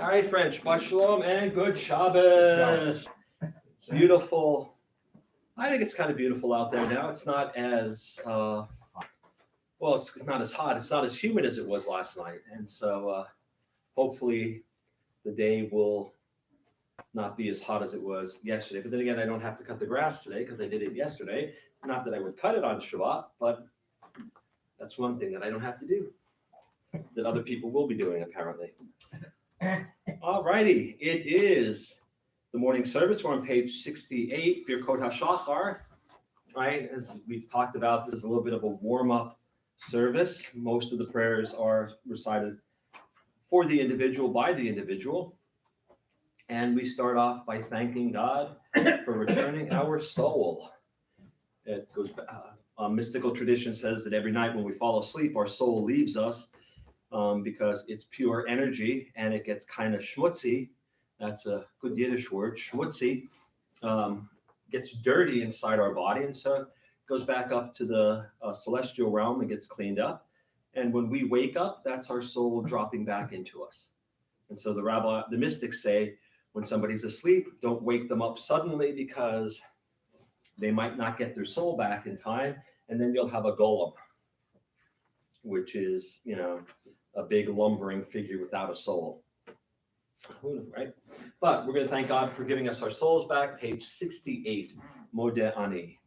All right, friends, Shabbat Shalom and good Shabbos. Beautiful. I think it's kind of beautiful out there now. It's not as, it's not as hot. It's not as humid as it was last night. And so hopefully the day will not be as hot as it was yesterday. But then again, I don't have to cut the grass today because I did it yesterday. Not that I would cut it on Shabbat, but that's one thing that I don't have to do that other people will be doing apparently. All righty, it is the morning service. We're on page 68, Birkot HaShachar, right? As we've talked about, this is a little bit of a warm-up service. Most of the prayers are recited for the individual, by the individual. And we start off by thanking God for returning our soul. It goes, mystical tradition says that every night when we fall asleep, our soul leaves us. Because it's pure energy and it gets kind of schmutzy. That's a good Yiddish word, schmutzy. Gets dirty inside our body, and so it goes back up to the celestial realm and gets cleaned up. And when we wake up, that's our soul dropping back into us. And so the mystics say, when somebody's asleep, don't wake them up suddenly because they might not get their soul back in time, and then you'll have a golem, which is, a big lumbering figure without a soul, right? But we're going to thank God for giving us our souls back. Page 68, Modeh Ani.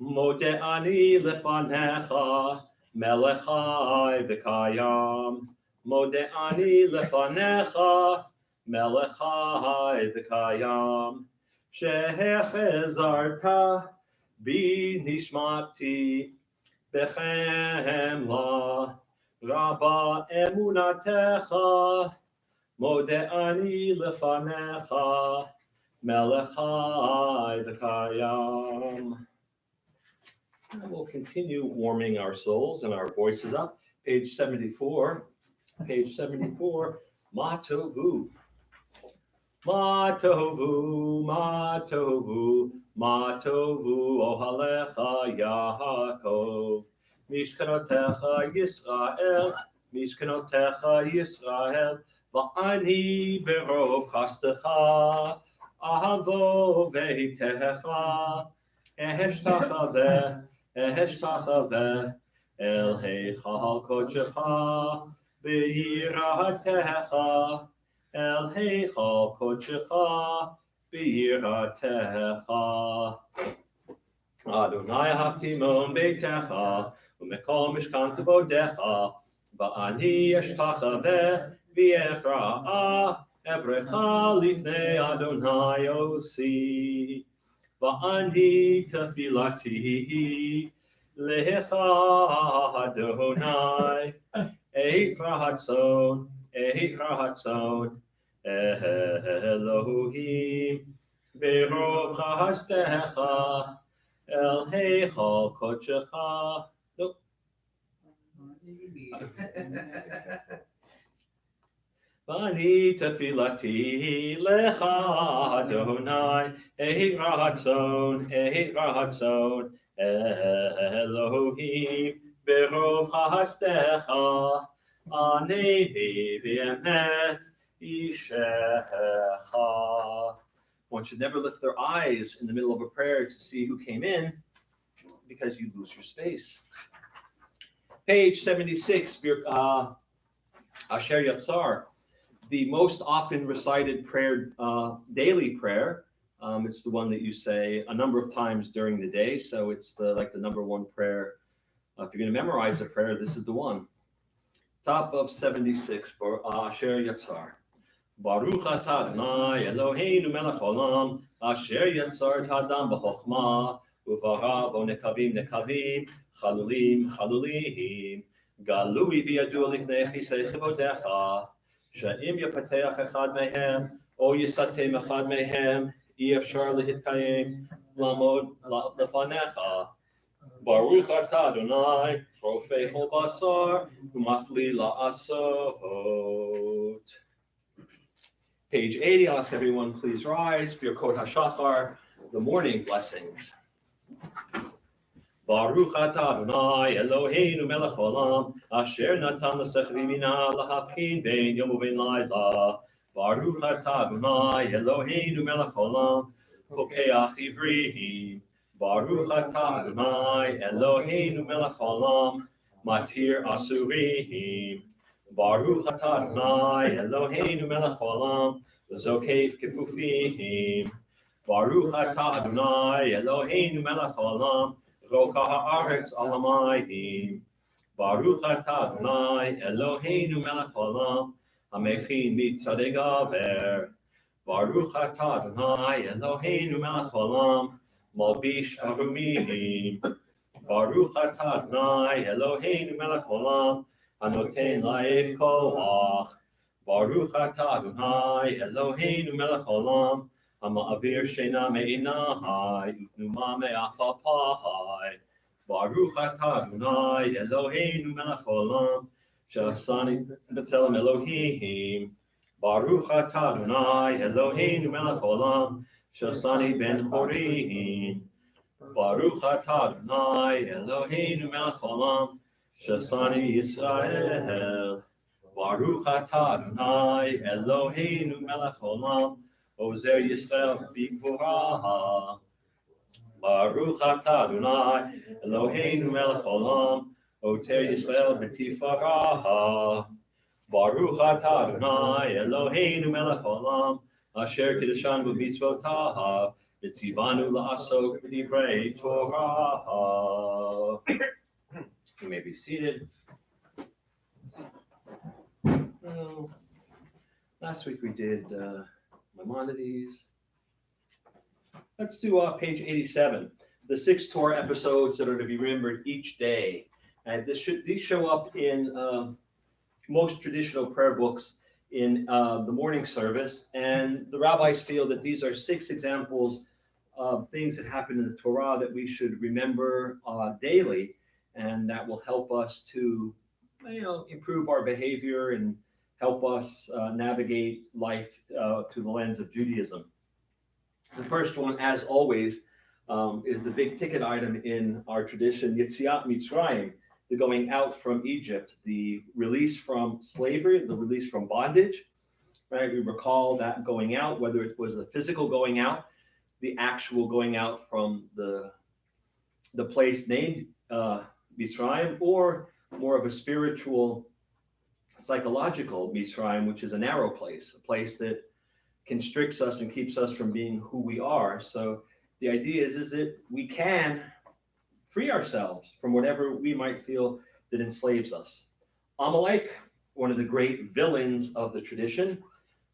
Modeh Ani lefanecha, melechai v'kayam. Modeh Ani lefanecha, melechai v'kayam. Shehechezarta bi nishmati bechemla. Rabba emunatecha, modeh ani lefanecha, melechai v'kayam. And we'll continue warming our souls and our voices up. Page 74. Page 74. Ma tovu. Ma tovu, ma tovu, ma tovu, ohalecha Yaakov. Mishkanotecha Yisrael, Mishkanotecha Yisrael, va'ani berov chastecha, ahavo veitecha, eheshtachaveh, el heichal kodshecha, b'yiratecha, el heichal kodshecha, b'yiratecha. Adonai hatimon beitecha, Umekol mishkan kavodecha, va'ani eshtachaveh v'yefra'ah, evrecha lifnei Adonai osi, va'ani tefilati lecha Adonai, ehi rahatzon, Elohim, berov chastecha, el heichal kodshecha. Vani tefilati lecha Adonai, ehi rahatzon, Elohim, berov chastecha, anei v'emet ishecha. One should never lift their eyes in the middle of a prayer to see who came in, because you lose your space. Page 76, Asher Yatzar, the most often recited prayer, daily prayer. It's the one that you say a number of times during the day. So it's the number one prayer. If you're going to memorize a prayer, this is the one. Top of 76 for Asher Yatzar. Baruch atah Adonai Eloheinu melech olam, asher yatzar et ha'adam b'chokhmah, uvarav nekavim nekavim, chalulim chalulim, galui v'yadu lifnei chisei chivodecha, she'im yapateach echad mehem, o yisatem echad mehem, אי-אפשר להתקיים, לעמוד לפניך. ברוך אתה אדוני, רופא כל בשר, ומפליא לעשות. Page 80, I'll ask everyone please rise. Birkot HaShachar, the morning blessings. Baruch atah Adonai Eloheinu melech haolam, asher natan l'sechri mina lahavchin bein yom uvein layla. Baruch atah Adonai Eloheinu melech haolam, pokeach ivrihim. Baruch atah Adonai Eloheinu melech haolam, matir asurim. Baruch atah Adonai Eloheinu melech haolam, zokef kefufim. Baruch atah Adonai Eloheinu melech haolam, roka haaretz al hamayim. Baruch atah Adonai Eloheinu melech haolam, hamechin mitzadei gaver. Baruch atah Adonai Eloheinu melech haolam, malbish arumim. Baruch atah Adonai Eloheinu melech haolam, hanoten laev koach. Baruch atah Adonai Eloheinu melech haolam, hama'avir sheina me'inai, utnuma me'afapai. Baruch atah Adonai Eloheinu melech haolam, shasani b'tzelem Elohim. Baruch atah Adonai Eloheinu melech haolam, shasani ben chorim. Baruch atah Adonai Eloheinu melech haolam, shasani Yisrael. Baruch atah Adonai Eloheinu melech haolam, ozer Yisrael b'gvura. Baruch atah Adonai Eloheinu melech haolam, oter Yisrael b'tifara. Baruch atah Adonai Eloheinu melech haolam, asher kiddushan b'mitzvotav, v'tzivanu la'asok b'divrei Torah. You may be seated. Well, last week we did Maimonides. Let's do page 87, the 6 Torah episodes that are to be remembered each day. And these show up in most traditional prayer books in the morning service, and the rabbis feel that these are 6 examples of things that happen in the Torah that we should remember daily, and that will help us to, improve our behavior and help us navigate life through the lens of Judaism. The first one, as always, is the big ticket item in our tradition, Yetziat Mitzrayim, the going out from Egypt, the release from slavery, the release from bondage. Right? We recall that going out, whether it was the physical going out, the actual going out from the place named Mitzrayim, or more of a spiritual, psychological Mitzrayim, which is a narrow place, a place that constricts us and keeps us from being who we are. So the idea is that we can free ourselves from whatever we might feel that enslaves us. Amalek, one of the great villains of the tradition,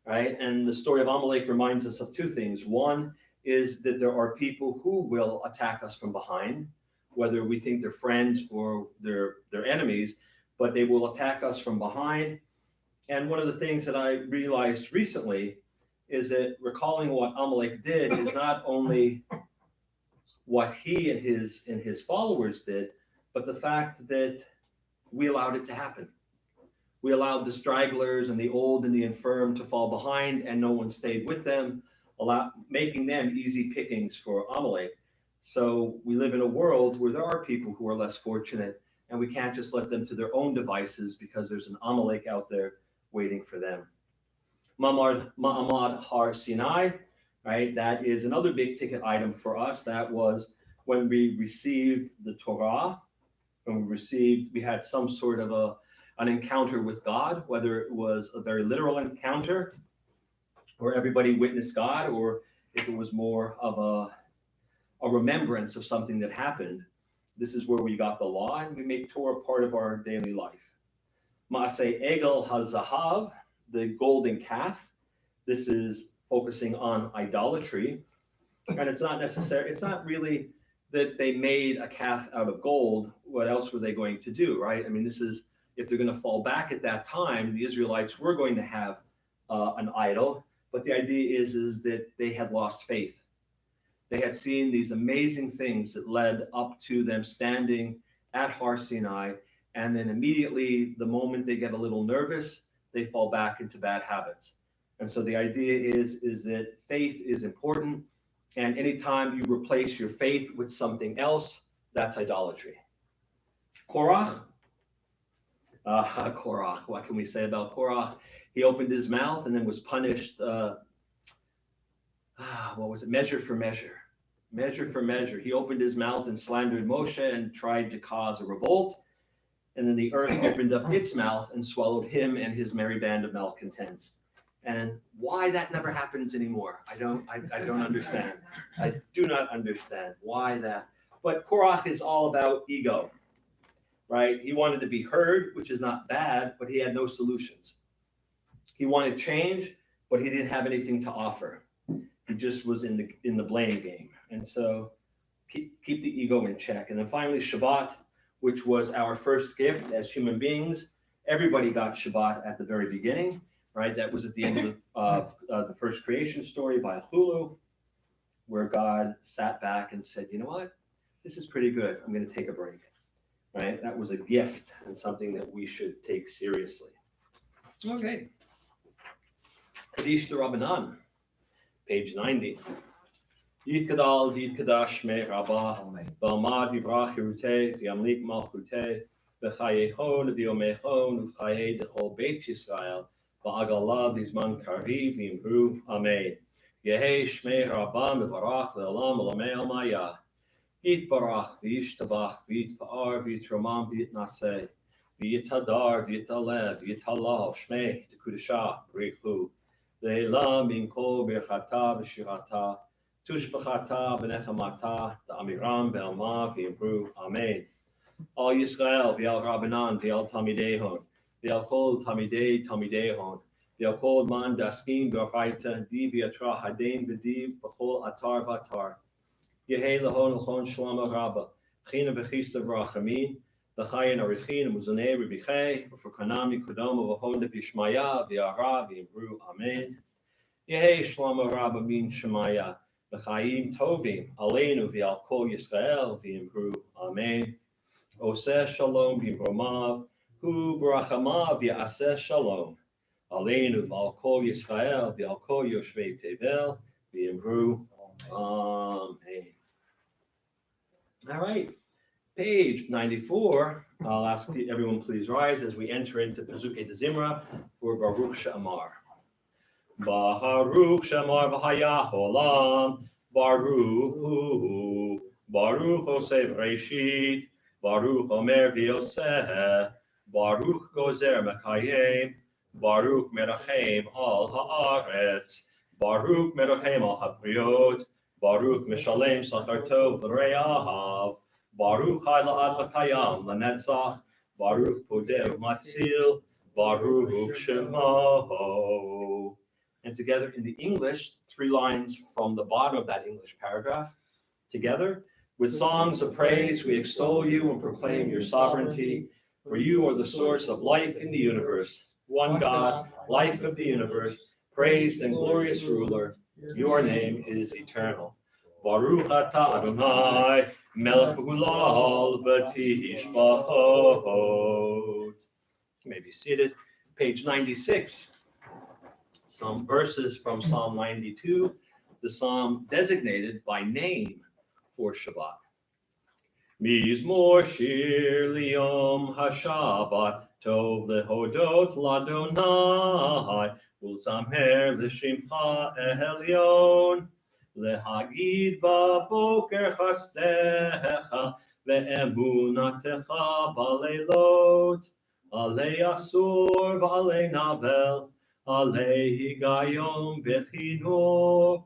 right? And the story of Amalek reminds us of 2 things. One is that there are people who will attack us from behind, whether we think they're friends or they're enemies, but they will attack us from behind. And one of the things that I realized recently is that recalling what Amalek did is not only what he and his followers did, but the fact that we allowed it to happen. We allowed the stragglers and the old and the infirm to fall behind, and no one stayed with them, making them easy pickings for Amalek. So we live in a world where there are people who are less fortunate, and we can't just let them to their own devices because there's an Amalek out there waiting for them. Ma'amad Har Sinai, right? That is another big ticket item for us. That was when we received the Torah, when we had some sort of an encounter with God, whether it was a very literal encounter where everybody witnessed God, or if it was more of a remembrance of something that happened. This is where we got the law, and we make Torah part of our daily life. Maaseh Egel HaZahav, the golden calf. This is focusing on idolatry. And it's not really that they made a calf out of gold. What else were they going to do, right? I mean, this is, if they're going to fall back at that time, the Israelites were going to have an idol. But the idea is that they had lost faith. They had seen these amazing things that led up to them standing at Har Sinai, and then immediately, the moment they get a little nervous, they fall back into bad habits. And so the idea is that faith is important, and anytime you replace your faith with something else, That's idolatry. Korach. Korach. What can we say about Korach? He opened his mouth and then was punished. What was it? Measure for measure. Measure for measure. He opened his mouth and slandered Moshe and tried to cause a revolt. And then the earth opened up its mouth and swallowed him and his merry band of malcontents. And why that never happens anymore, I don't understand. I do not understand why that. But Korach is all about ego, right? He wanted to be heard, which is not bad, but he had no solutions. He wanted change, but he didn't have anything to offer. He just was in the blame game. And so keep the ego in check. And then finally, Shabbat, which was our first gift as human beings. Everybody got Shabbat at the very beginning, right? That was at the end of the first creation story by Hulu, where God sat back and said, you know what? This is pretty good. I'm going to take a break, right? That was a gift and something that we should take seriously. Okay. Kaddish the Rabbanan, page 90. Yitkadal v'yitkadash me Rabbah, v'almad yivrach hiruteh, v'yamlik malchuteh, v'chayechon v'yomechon, v'chayeh dechol beit Yisrael, v'agalav v'zman kariv v'imru, amen. Yehei shmei Rabbah mevarach le'olam olamei almayah. Yitbarach v'yishtabach v'yitpa'ar v'yitramam v'yitnaseh, v'yitadar v'yitaleh v'yitalal shmei tekudashah b'richu, le'elam b'nkol birchata v'shirata, Tushbachata v'nechamata da'amiram be'alma v'yimru, amen. Al Yisrael v'al Rabbanan v'al Tamidehon, v'al kol Tamidei Tamidehon, v'al kol man daskin b'oraita di v'yatra hadein v'di b'chol atar v'atar. Yehei lahon l'chon shlama rabba, china v'chista v'rachamin, v'chayin arichin muzanei v'bichei, v'furkanam yikudam v'hon v'yishmaya v'yara v'yimru, amen. Yehei shlama rabba min shemaya, V'chaim tovim aleinu v'al kol Yisrael v'yimru, amen. Oseh shalom b'imromav, hu b'rachamav v'yaseh shalom, aleinu v'al kol Yisrael v'al kol yoshvei tevel v'yimru, amen. All right, page 94. I'll ask everyone please rise as we enter into Pezukei Zimra for Baruch She'amar. Baruch Shemar v'hayah olam, Baruch hu, Baruch oseh v'reishit, Baruch omer v'yoseh, Baruch gozer mekayem, Baruch merachem al haaretz, Baruch merachem al habriot, Baruch mishalem sachar tov l're'ahav, Baruch chai la'ad v'kayam l'netzach, Baruch podeh u'matzil, Baruch shemaho. And together in the English, 3 lines from the bottom of that English paragraph. Together, with songs of praise, we extol you and proclaim your sovereignty, for you are the source of life in the universe. One God, life of the universe, praised and glorious ruler, your name is eternal. Baruch atah Adonai, melech b'kulal v'tishbachot. You may be seated. Page 96. Some verses from Psalm 92, the psalm designated by name for Shabbat. Mizmor shir liyom hashabbat, tov lehodot ladonai, ulzamer l'shimcha elyon, lehagid baboker chastecha, ve'emunatecha baleilot, alei asur v'alei navel, Alei higayom bechino,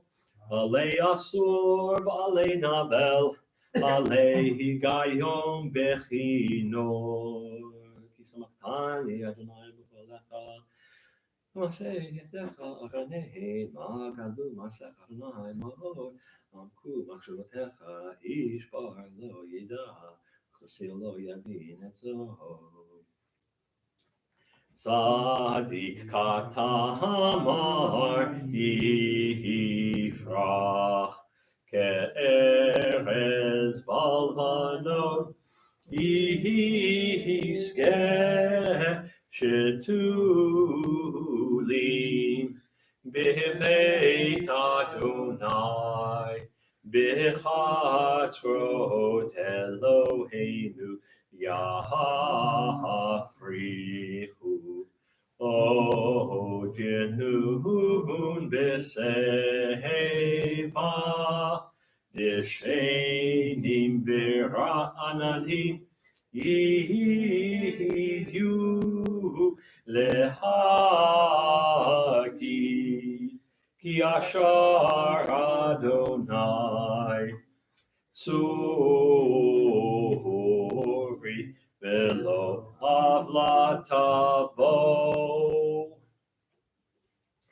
alei asur v'alei navel, alei higayom bechino. Kisamachani Adonai b'kolecha, maseh yedecha aranei, magalu masech Adonai ma'od, amku machshavotecha, ish bar lo yida, chosil lo yavin et zoh. Tzadik katamar yifrach ke'erez balvanot yiskeh shetulim b'beit Adonai Bechatrot Eloheinu Yahafrichu O Jenuvun Beseva Deshenim Vera'ananim Yiyu Lehaki Ki Ashar Adonai Tzuri Velo Avlatavo.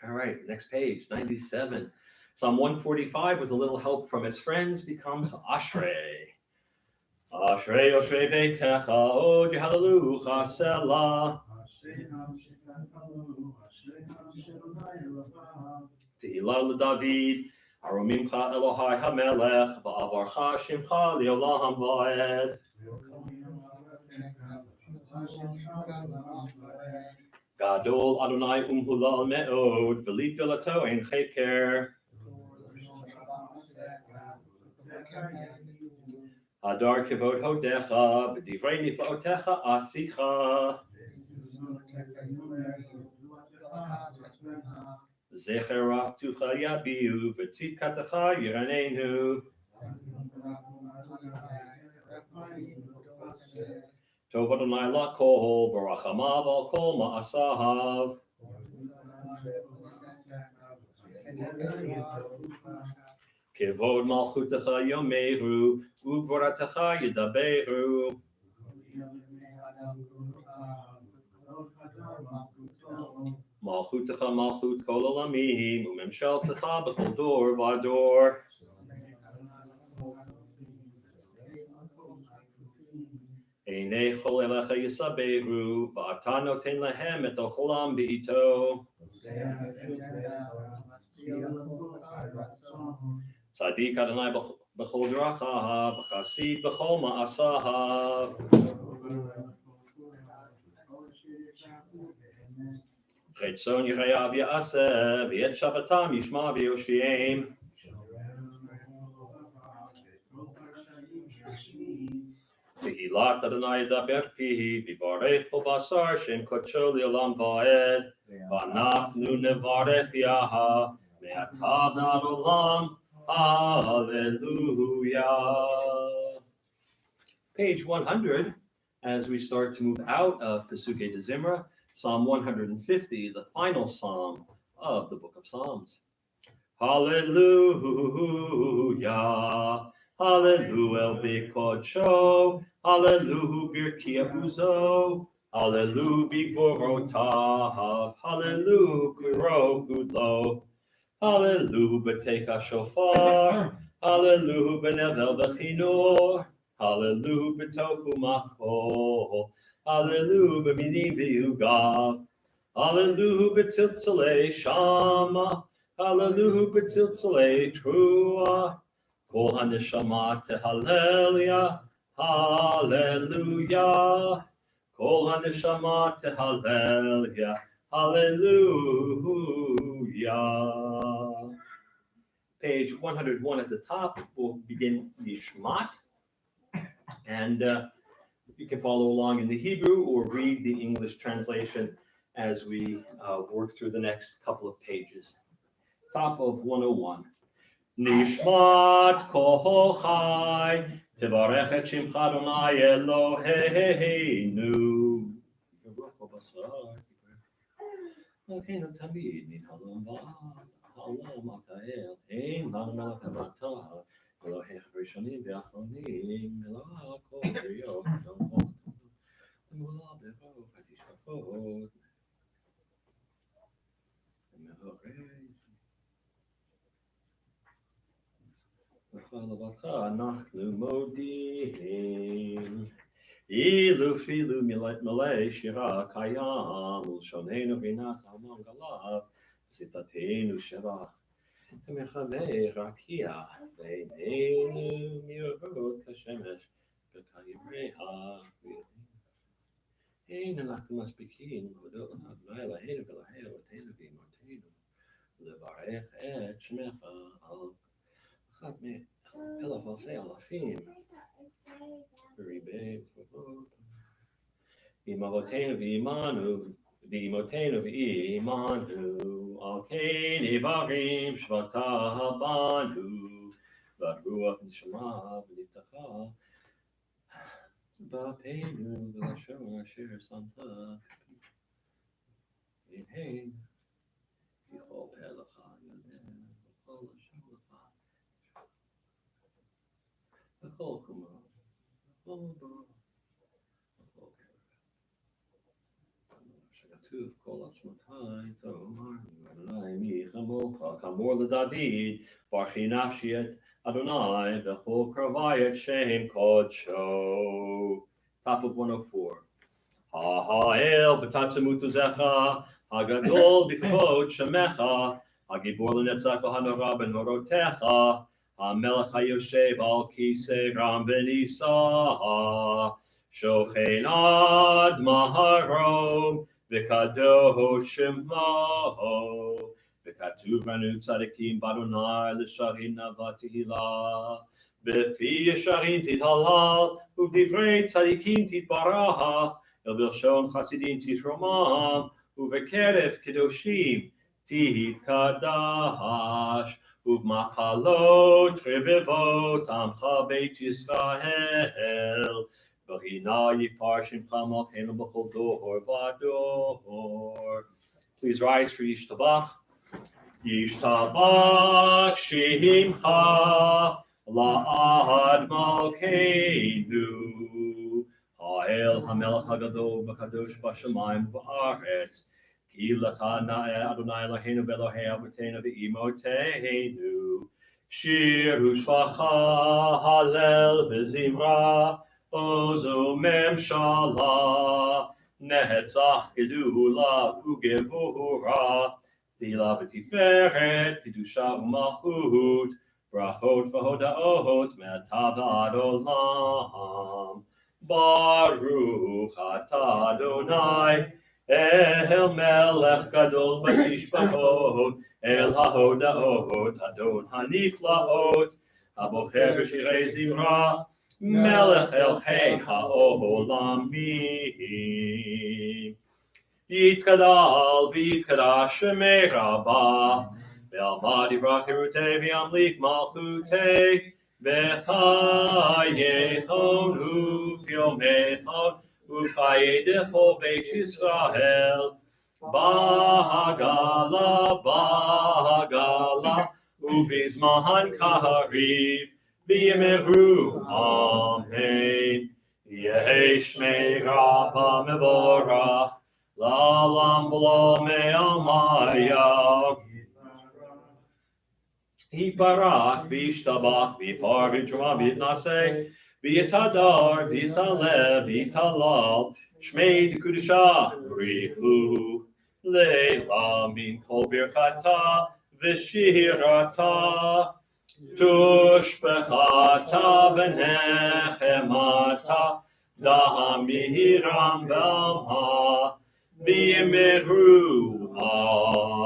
All right, next page, 97. Psalm 145, with a little help from his friends, becomes Ashrei. Ashrei, Ashrei Beitecha, O Hallelujah, Selah. Tehillah LeDavid, Aromimcha Elohai HaMelech, Va'avarcha Shimcha Leolam Va'ed. Gadol Adonai Umhulal Me'od, V'lit Delato Ein Cheker. Hadar Kevod Hodecha, V'divrei Niflaotecha Asicha. Zecher Raftucha Yabiu, V'tzidkatacha Yiranenu. Tov Adonai Lakol, Barachamav Al Kol Ma'asahav. Kevod Malchutecha Yomeru, Ugvoratecha Yedaberu. Malchutecha Malchut Kol Olamim, Umemshaltecha B'chol Dor V'ador. Einei Chol Elecha Yisaberu, V'ata Noten Lehem Et Ocholam B'ito. Tzadik Adonai B'chol Drachav, B'chasid B'chol Ma'asahav. Chetzon Yechayav Ya'aseh, V'et Shabbatam Yishma V'yoshiem. Tehillat Adonai Daber Pihi, V'varech Basar Shem Kodsho Leolam Va'ed. V'anachnu nevarech Yaha, Me'atav Nad Olam. Hallelujah. Page 100, as we start to move out of Pesukei de Zimra, Psalm 150, the final psalm of the book of Psalms. Hallelujah. Hallelujah Bikodsho. Hallelujah Birki Abuzo. Hallelujah Bigvorotav. Hallelujah Kiro Gudlo. Hallelujah B'teika Shofar. Hallelujah B'nevel B'chinor. Hallelujah B'tofu Makol. Hallelujah B'minim V'yugav. Hallelujah B'tziltzalei Shama. Hallelujah B'tziltzalei Trua. Kol HaNeshama Tehalelia. Hallelujah. Kol HaNeshama Tehalelia. Hallelujah. Page 101 at the top will begin Nishmat. And you can follow along in the Hebrew or read the English translation as we work through the next couple of pages. Top of 101. Nishmat kol chai, tevarech et shimcha Adonai Eloheinu. Eloheinu tamid, nidhalom ba'ad, halam ata'el, ein lanu melech levatah, Elohei harishonim ve'achronim, melech kol briyot, yomot, emula berov hatishkafot, emehorei. אנחנו מודים, אילו פילו מלא שירה קיים, ולשוננו ונחם גליו, שפתנו שרח, כמחווה רקיע, ועינינו מאורות כשמש, וכימיה. אין אנחנו מספיקים להודות לך אדוני אלוהינו ולהי אבותינו ואמותינו, לברך את שמך על אחד Elafalfe alafim. Ribe. Imavotenu v'imanu. Al-kei nevarim shvata banu. V'ruach nishama v'nitacha. Ba'peinu v'lashon asher santa. Inhein. Yichol pelecha yodeh. V'chol hashem lecha. V'chol kuma. V'chol ba. Shagatuv kol atzmatai tomar Adonai mi chamocha kamor l'dadid barchi nafshi et Adonai v'chol kravai et shem kodsho. Top of 104. Ha-ha-el b'tatzemutu zecha hagadol b'kvod shemecha hagibor l'netzach v'hanora b'norotecha ha-melech hayoshev al kisei ram v'nisa shochen ad maharom v'kadosh shemo v'katuv ranu tzadikim b'Adonai l'sharim navatihila b'fi yesharim tithalal u'divrei tzadikim titbarach el bilshon chasidim titromam u'vekeref kedoshim titkadash uv'makalot revivot amcha beit Yisrael v'hina yipar shimcha malkeinu b'chol dor v'ador. Please rise for Yishtabach. Yishtabach shimcha la'ad malkeinu ha'el hamelech hagadol v'kadosh b'shamayim v'aretz ki lecha na'eh Adonai Eloheinu v'Elohei avotenu v'imotenu shir u'shvacha halel v'zimra ozu memshala nehetzach gedula ugevura tila v'tiferet kedusha u'malchut brachot v'hodaot me'atav ad olam. Baruch atah Adonai El melech gadol b'tishbachot El hahodaot Adon haniflaot Abocher b'shirei zimra Melech elchei ha'olamim Yitkadal v'yitkadash shemei rabbah Ve'alma divrach hirutei v'yamlik malchutei V'chayechon u'vyomechon u'chayedecho beit Yisrael Bahagala u'bizman kariv v'yemeru amen Yehi shmei rabbah mevorach la'olam v'lo me'almaya Yiparak v'yishtabach v'yipar v'yitrovah v'yitnaseh v'yitadar v'yitaleh v'yitalal shmei d'kudusha brichu leila min kol birchata v'shirata tushbechata v'nechemata da'amiram v'alma v'yimeru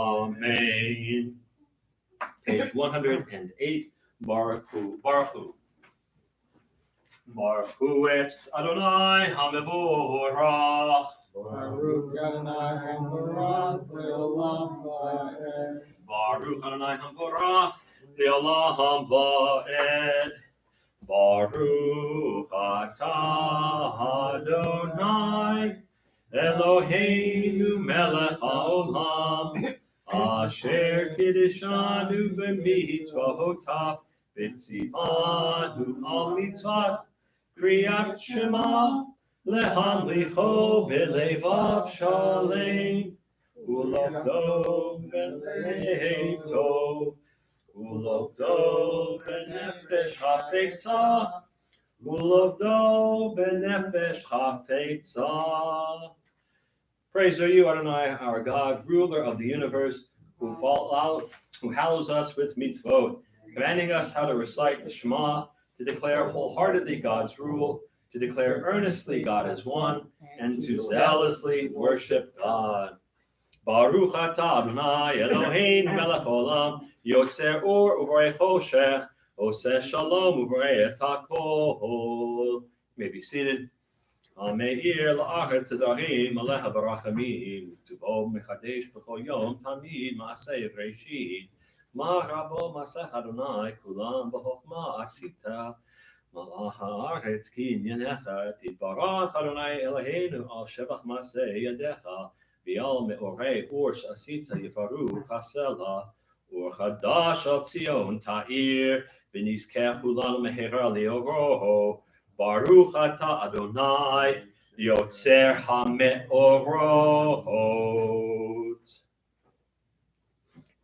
amen. Page 108, Baruch Hu. Baruch Hu et Adonai HaMevorach. Baruch Adonai HaMevorach le'olam va'ed. Baruch Adonai HaMevorach le'olam va'ed. Baruch atah Adonai Eloheinu melech haolam Asher kiddishanu b'mitzvotav v'tzivanu al mitzvot kriyat shema lehamlicho b'levav shalem ulovdo b'lev ulovdo b'nefesh hafetza ulovdo b'nefesh hafetza. Praise are you, Adonai, our God, ruler of the universe, who hallows us with mitzvot, commanding us how to recite the Shema, to declare wholeheartedly God's rule, to declare earnestly God is one, and to zealously worship God. Baruch atah Adonai Eloheinu melech olam, yotzer or uvorei choshech, Oseh Shalom Ubrei Takol. You may be seated. Meir la'aretz adarim aleha barachamim tuvo mechadesh b'chol yom tamid ma'aseh reishit ma rabo masech Adonai kulam b'chochma asita malach haaretz ki inyanecha titbarach Adonai Eloheinu al shevach maseh yadecha v'al me'orei ur asita yifaru chasela ur chadash al Tzion ta'ir v'nizkech ulam mehera li'oroho Baruch atah Adonai Yotzer HaMeorot.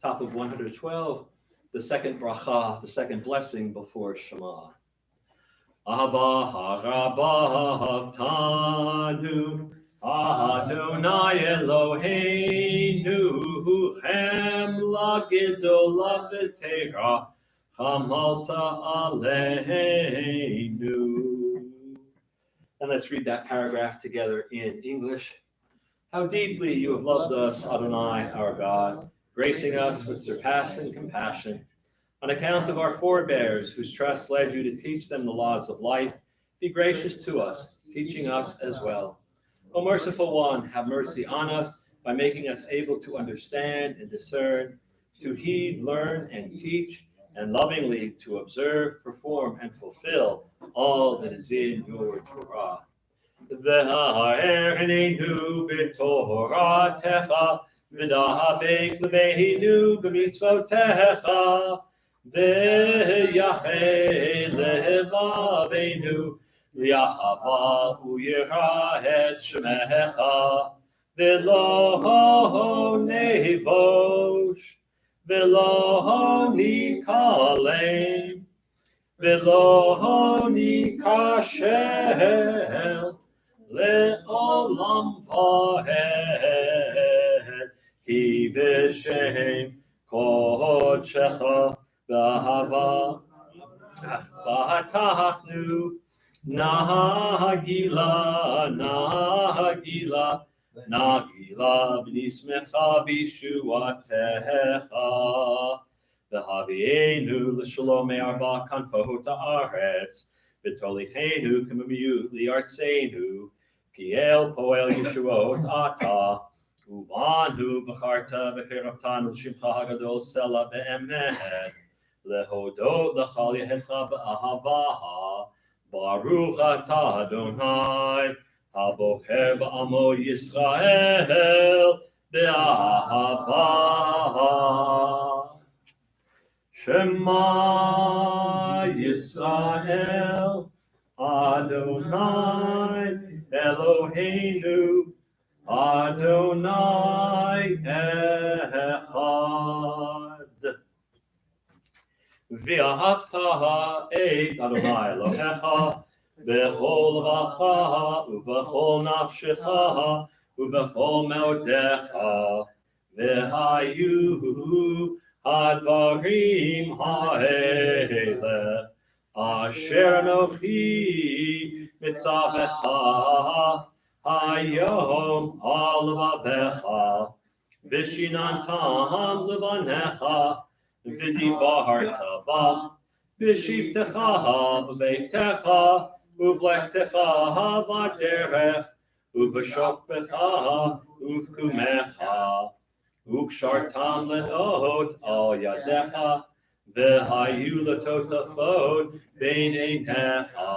Top of 112, the second bracha, the second blessing before Shema. Abba harabav tanu Adonai Eloheinu Chem lagidol v'tera Chamalta aleinu. And let's read that paragraph together in English. How deeply you have loved us, Adonai, our God, gracing us with surpassing compassion. On account of our forebears, whose trust led you to teach them the laws of life, be gracious to us, teaching us as well. O merciful one, have mercy on us by making us able to understand and discern, to heed, learn, and teach, and lovingly to observe, perform, and fulfill all that is in your Torah. V'ha'ernenu b'toratecha, v'dahabek lebeinu b'mitzvotecha, v'yachei levaveinu, v'yachava u'yira et shemecha, v'lo nevosh, v'lo nikalem, v'lo nikashel, le'olam vahed, ki v'shem kodshecha v'ahava v'hatachnu nagila v'nismecha b'shuatecha v'havienu l'shalomei arba kanfot ha'aretz v'tolichenu k'mamiut li'artzenu ki el poel yeshuot ata ubanu v'charta v'kiraftanu l'shimcha hagadol sela be'emet lehodot l'chal yehecha b'ahavaha baruch atah Adonai habocher ba'amo Yisrael be'ahava Shema Yisrael Adonai Eloheinu Adonai Echad. V'ahavta et Adonai Elohecha b'chol levacha u'b'chol nafshecha u'b'chol meodecha v'hayu advarim ha'ele asher anochi mitzavecha hayom al levavecha v'shinantam levanecha v'dibarta bam v'shivtecha b'veitecha uvlechtecha b'derech uv'shokbecha uv'kumecha ukshartam le'ot al yadecha v'hayu letotafot bein einecha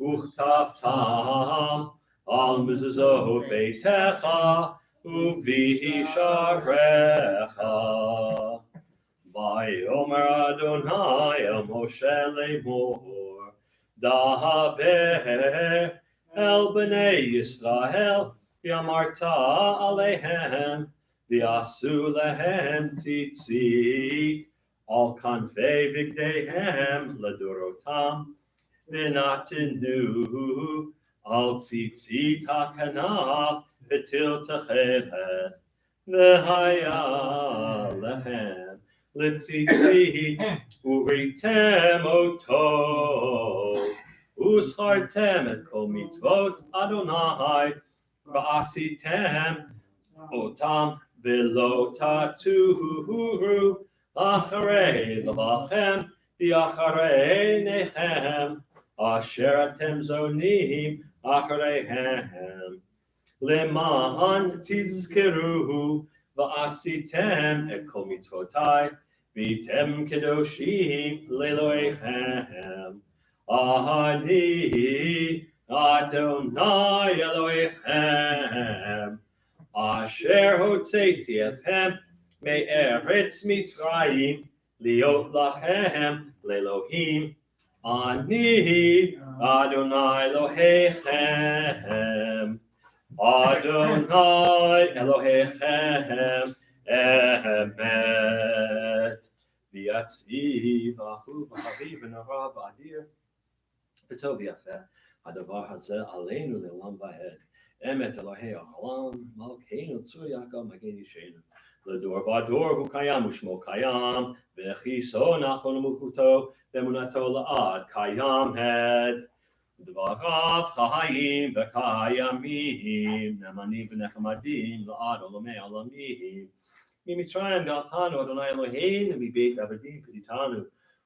uchtavtam al mezuzot beitecha u'v'hisharecha Vayomer Adonai el Moshe lemor daber el bnei Yisrael v'amarta alehem v'asu lehem tzitzit al kanfei bigdeihem ledorotam v'natenu al tzitzit hakanaf v'til techelet v'haya lechem Litzitzit uritem oto uschartem et kol mitzvot Adonai va'asitem otam v'lo tatuhu acharei levachem V'acharei nechem, asher atem zonim achareihem. Leman tizkeruhu, va'asitem et kol mitzvotai, v'tem kedoshim leloechem. Ani Adonai Elohechem, asher hotzeiti etchem me'eretz Mitzrayim, liot lachem le'Elohim. Ani Adonai Elohechem, Adonai Elohechem, emet. V'yatziv ahu v'haviv v'nara v'adir v'tov yafeh. Hadavar hazeh aleinu le'olam v'hed. Emet Elohei ha'olam malkeinu tzur Yaakov magen yishenu. L'dor v'ador hu kayam u'shmo kayam v'chiso nachon u'mukuto v'emunato la'ad kayam het. Dvarav chayim v'kayamim nemanim v'nechamadim la'ad olamei olamim. Mimitzrayim galtanu Adonai Eloheinu mibeit avadim peditanu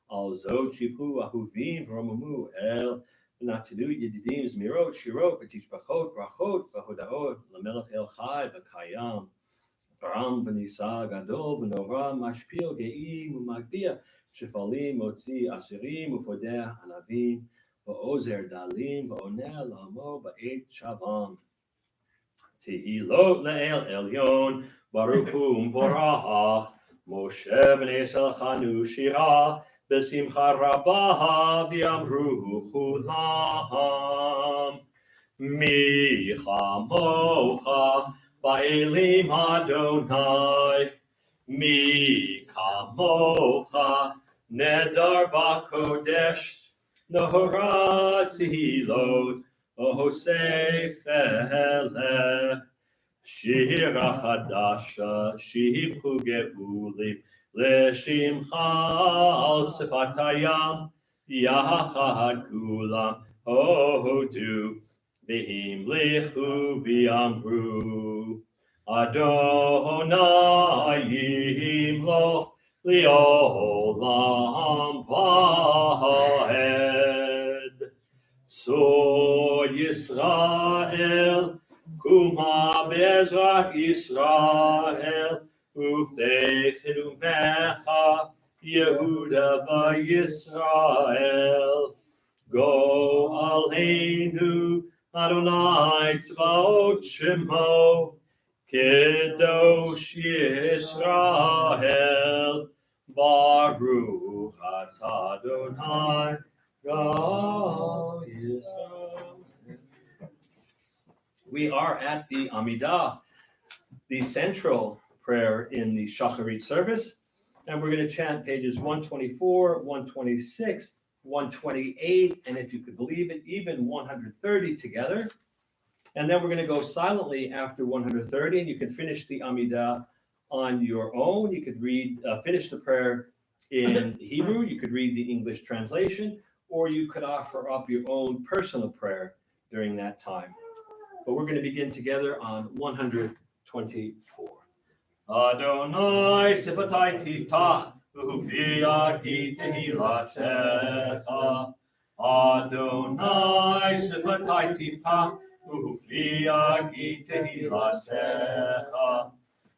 al zot shipu ahuvim v'romamu el v'natinu yedidim zmirot shirot v'tishbachot brachot v'hodaot l'melech el chai v'kayam Baram v'nisa gadol v'nora mashpil ge'im u'magbia shefalim motzi asirim u'fodeh anavim v'ozer dalim v'oneh la'amo ba'et shavam Tehilot le'el elyon Baruch hu Mvorach, Moshe b'nei Selchanu shira, B'simcha rabah v'yamru chulam. Mi chamocha ba'elim Adonai, Mi kamocha nedar b'kodesh, Nohora tehilot, Ohosei feleh. Shira chadasha, shibchu geulim, leshimcha al sifatayam, yachad kulam, hodu, v'him lichu v'yamru, Adonai yimloch li'olam v'hed. So Yisrael, Kuma Bezrat Yisrael, Uvteichenu Mecha, Yehuda v'Yisrael. Go Aleinu, Adonai Tzvaot Shemo, Kedosh Yisrael, Baruch Atah Adonai, God Yisrael. We are at the Amidah, the central prayer in the Shacharit service, and we're going to chant pages 124, 126, 128, and if you could believe it, even 130 together. And then we're going to go silently after 130, and you can finish the Amidah on your own. You could finish the prayer in Hebrew, you could read the English translation, or you could offer up your own personal prayer during that time. But we're going to begin together on 124. Adonai sifatai tiftach, ufi agi tehilatecha. Adonai sifatai tiftach, ufi agi tehilatecha.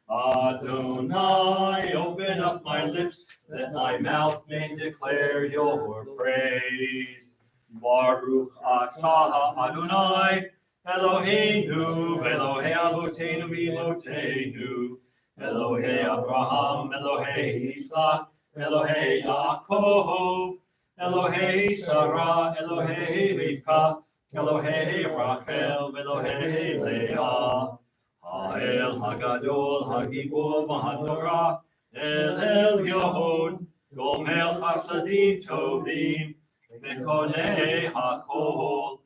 Adonai, open up my lips, that my mouth may declare your praise. Baruch atah Adonai, Eloheinu, Elohei Avoteinu v'Imotenu, Elohei Abraham, Elohei Yitzchak, Elohei Yaakov, Elohei Sarah, Elohei Rivka, Elohei Rachel, Elohei Leah, Ha'el Hagadol, Hagibor, V'Hanorah, El Elyon, Gomel Chasadim Tovim, Mekonei HaKol,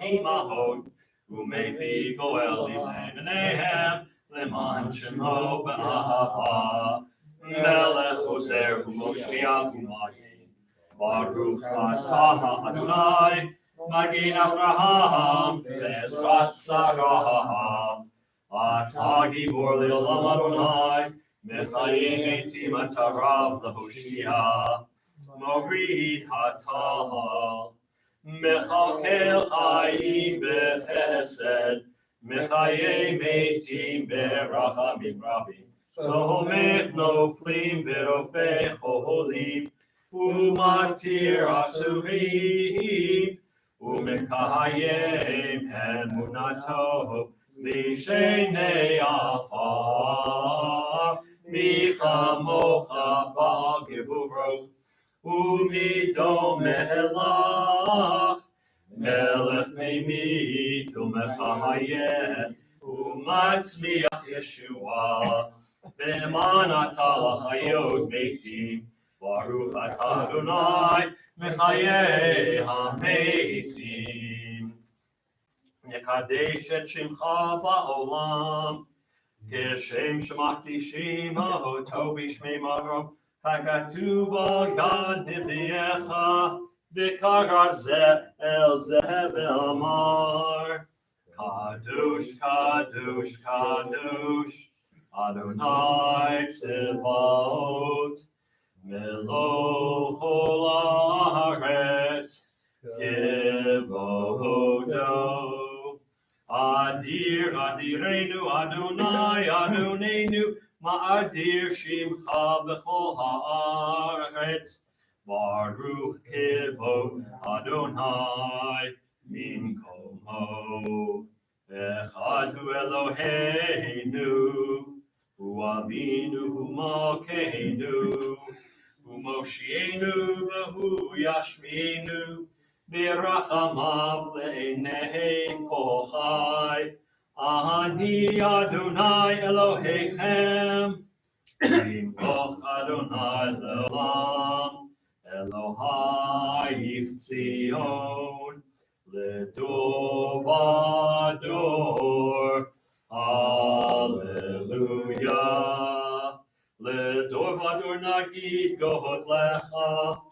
Imahot, Umevi Goel Lemenehem, Leman Shemo B'Ahava, Melech Ozer Umoshriach Umayim, Baruch Atah Adonai, Magin Avraham, Bezrat Sarah, Atah Gibor Le'olam Adonai, Mechayim Eitim Atarav Lahoshia, Morid Hatal, Mechalkel Chaim Bechesed, Mechayim Eitim Berachamim Rabim, Somech Noflim Berofei Cholim, Umatir Asurim, Umekayim Emunato, Lishenei Afar, Michamocha Baal Gevurot, Umidom Melach, Melech Meimit, Umechayim, Umatzmiach Yeshua, Be'eman Atah L'chayot Meitim, Baruch Atah Adonai, Mechayei HaMeitim. Nekadesh et Shimcha Ba'olam, Keshem Shemakdishim Ahoto B'Shmei Maro, Hakatuv Al Yad Niviecha, B'Karazeh El Zeh Ve'amar, Kadosh, Kadosh, Kadosh, Adonai Tzevaot, Meloch Haaretz, Kevodo. Adir, Adirenu, Adonai, Adonenu, Ma'adir Shimcha B'chol Haaretz, Baruch Kevod Adonai, Mimkomo. Echad hu Eloheinu, Hu Avinu, Hu Malkeinu, Hu Moshienu, V'hu Yashminu, Birachamav le'enei kol chai. Ani Adonai Elohechem, Yimloch Adonai le'olam, Elohai Tzion, L'dor v'dor. Hallelujah. L'dor v'dor nagid gohot lecha,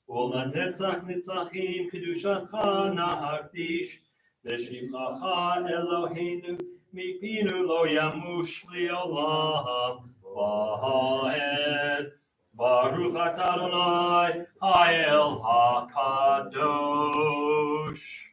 ולנצח נצחים קדושתך נהרדיש, לשבחך אלוהינו מפינו לא ימוש לעולם ועד. ברוך אתה אדוני האל הקדוש.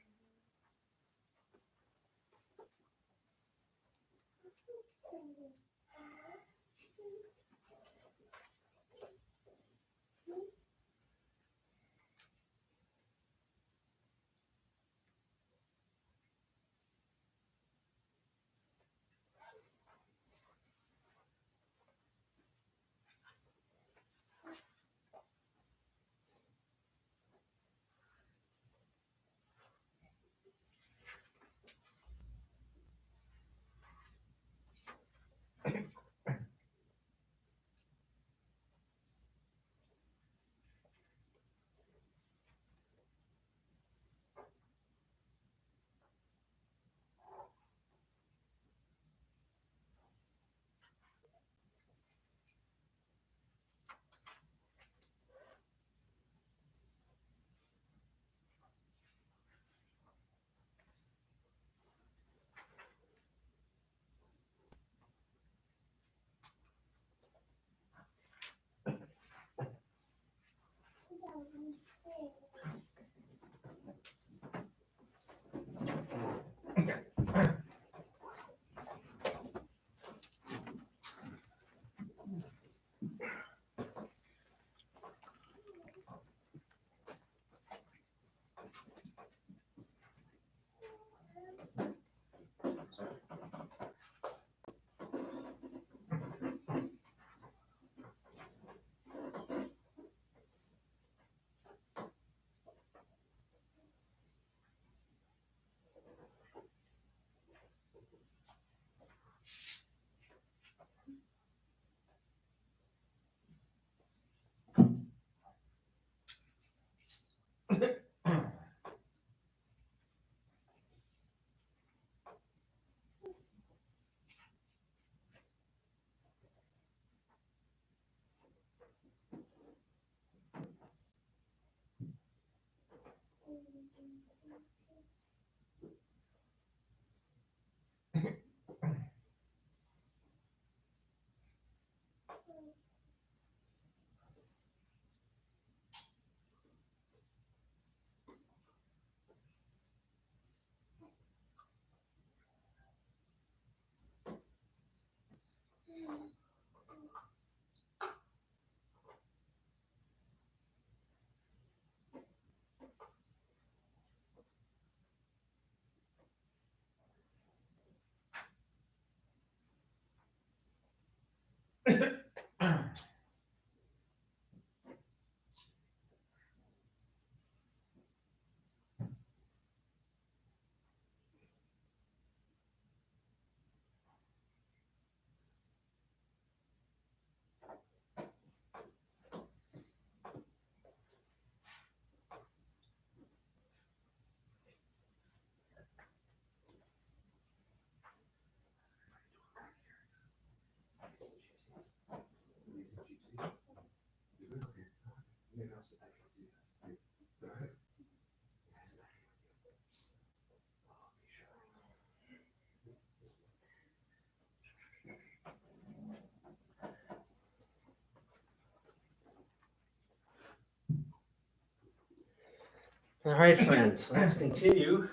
All right, friends, let's continue.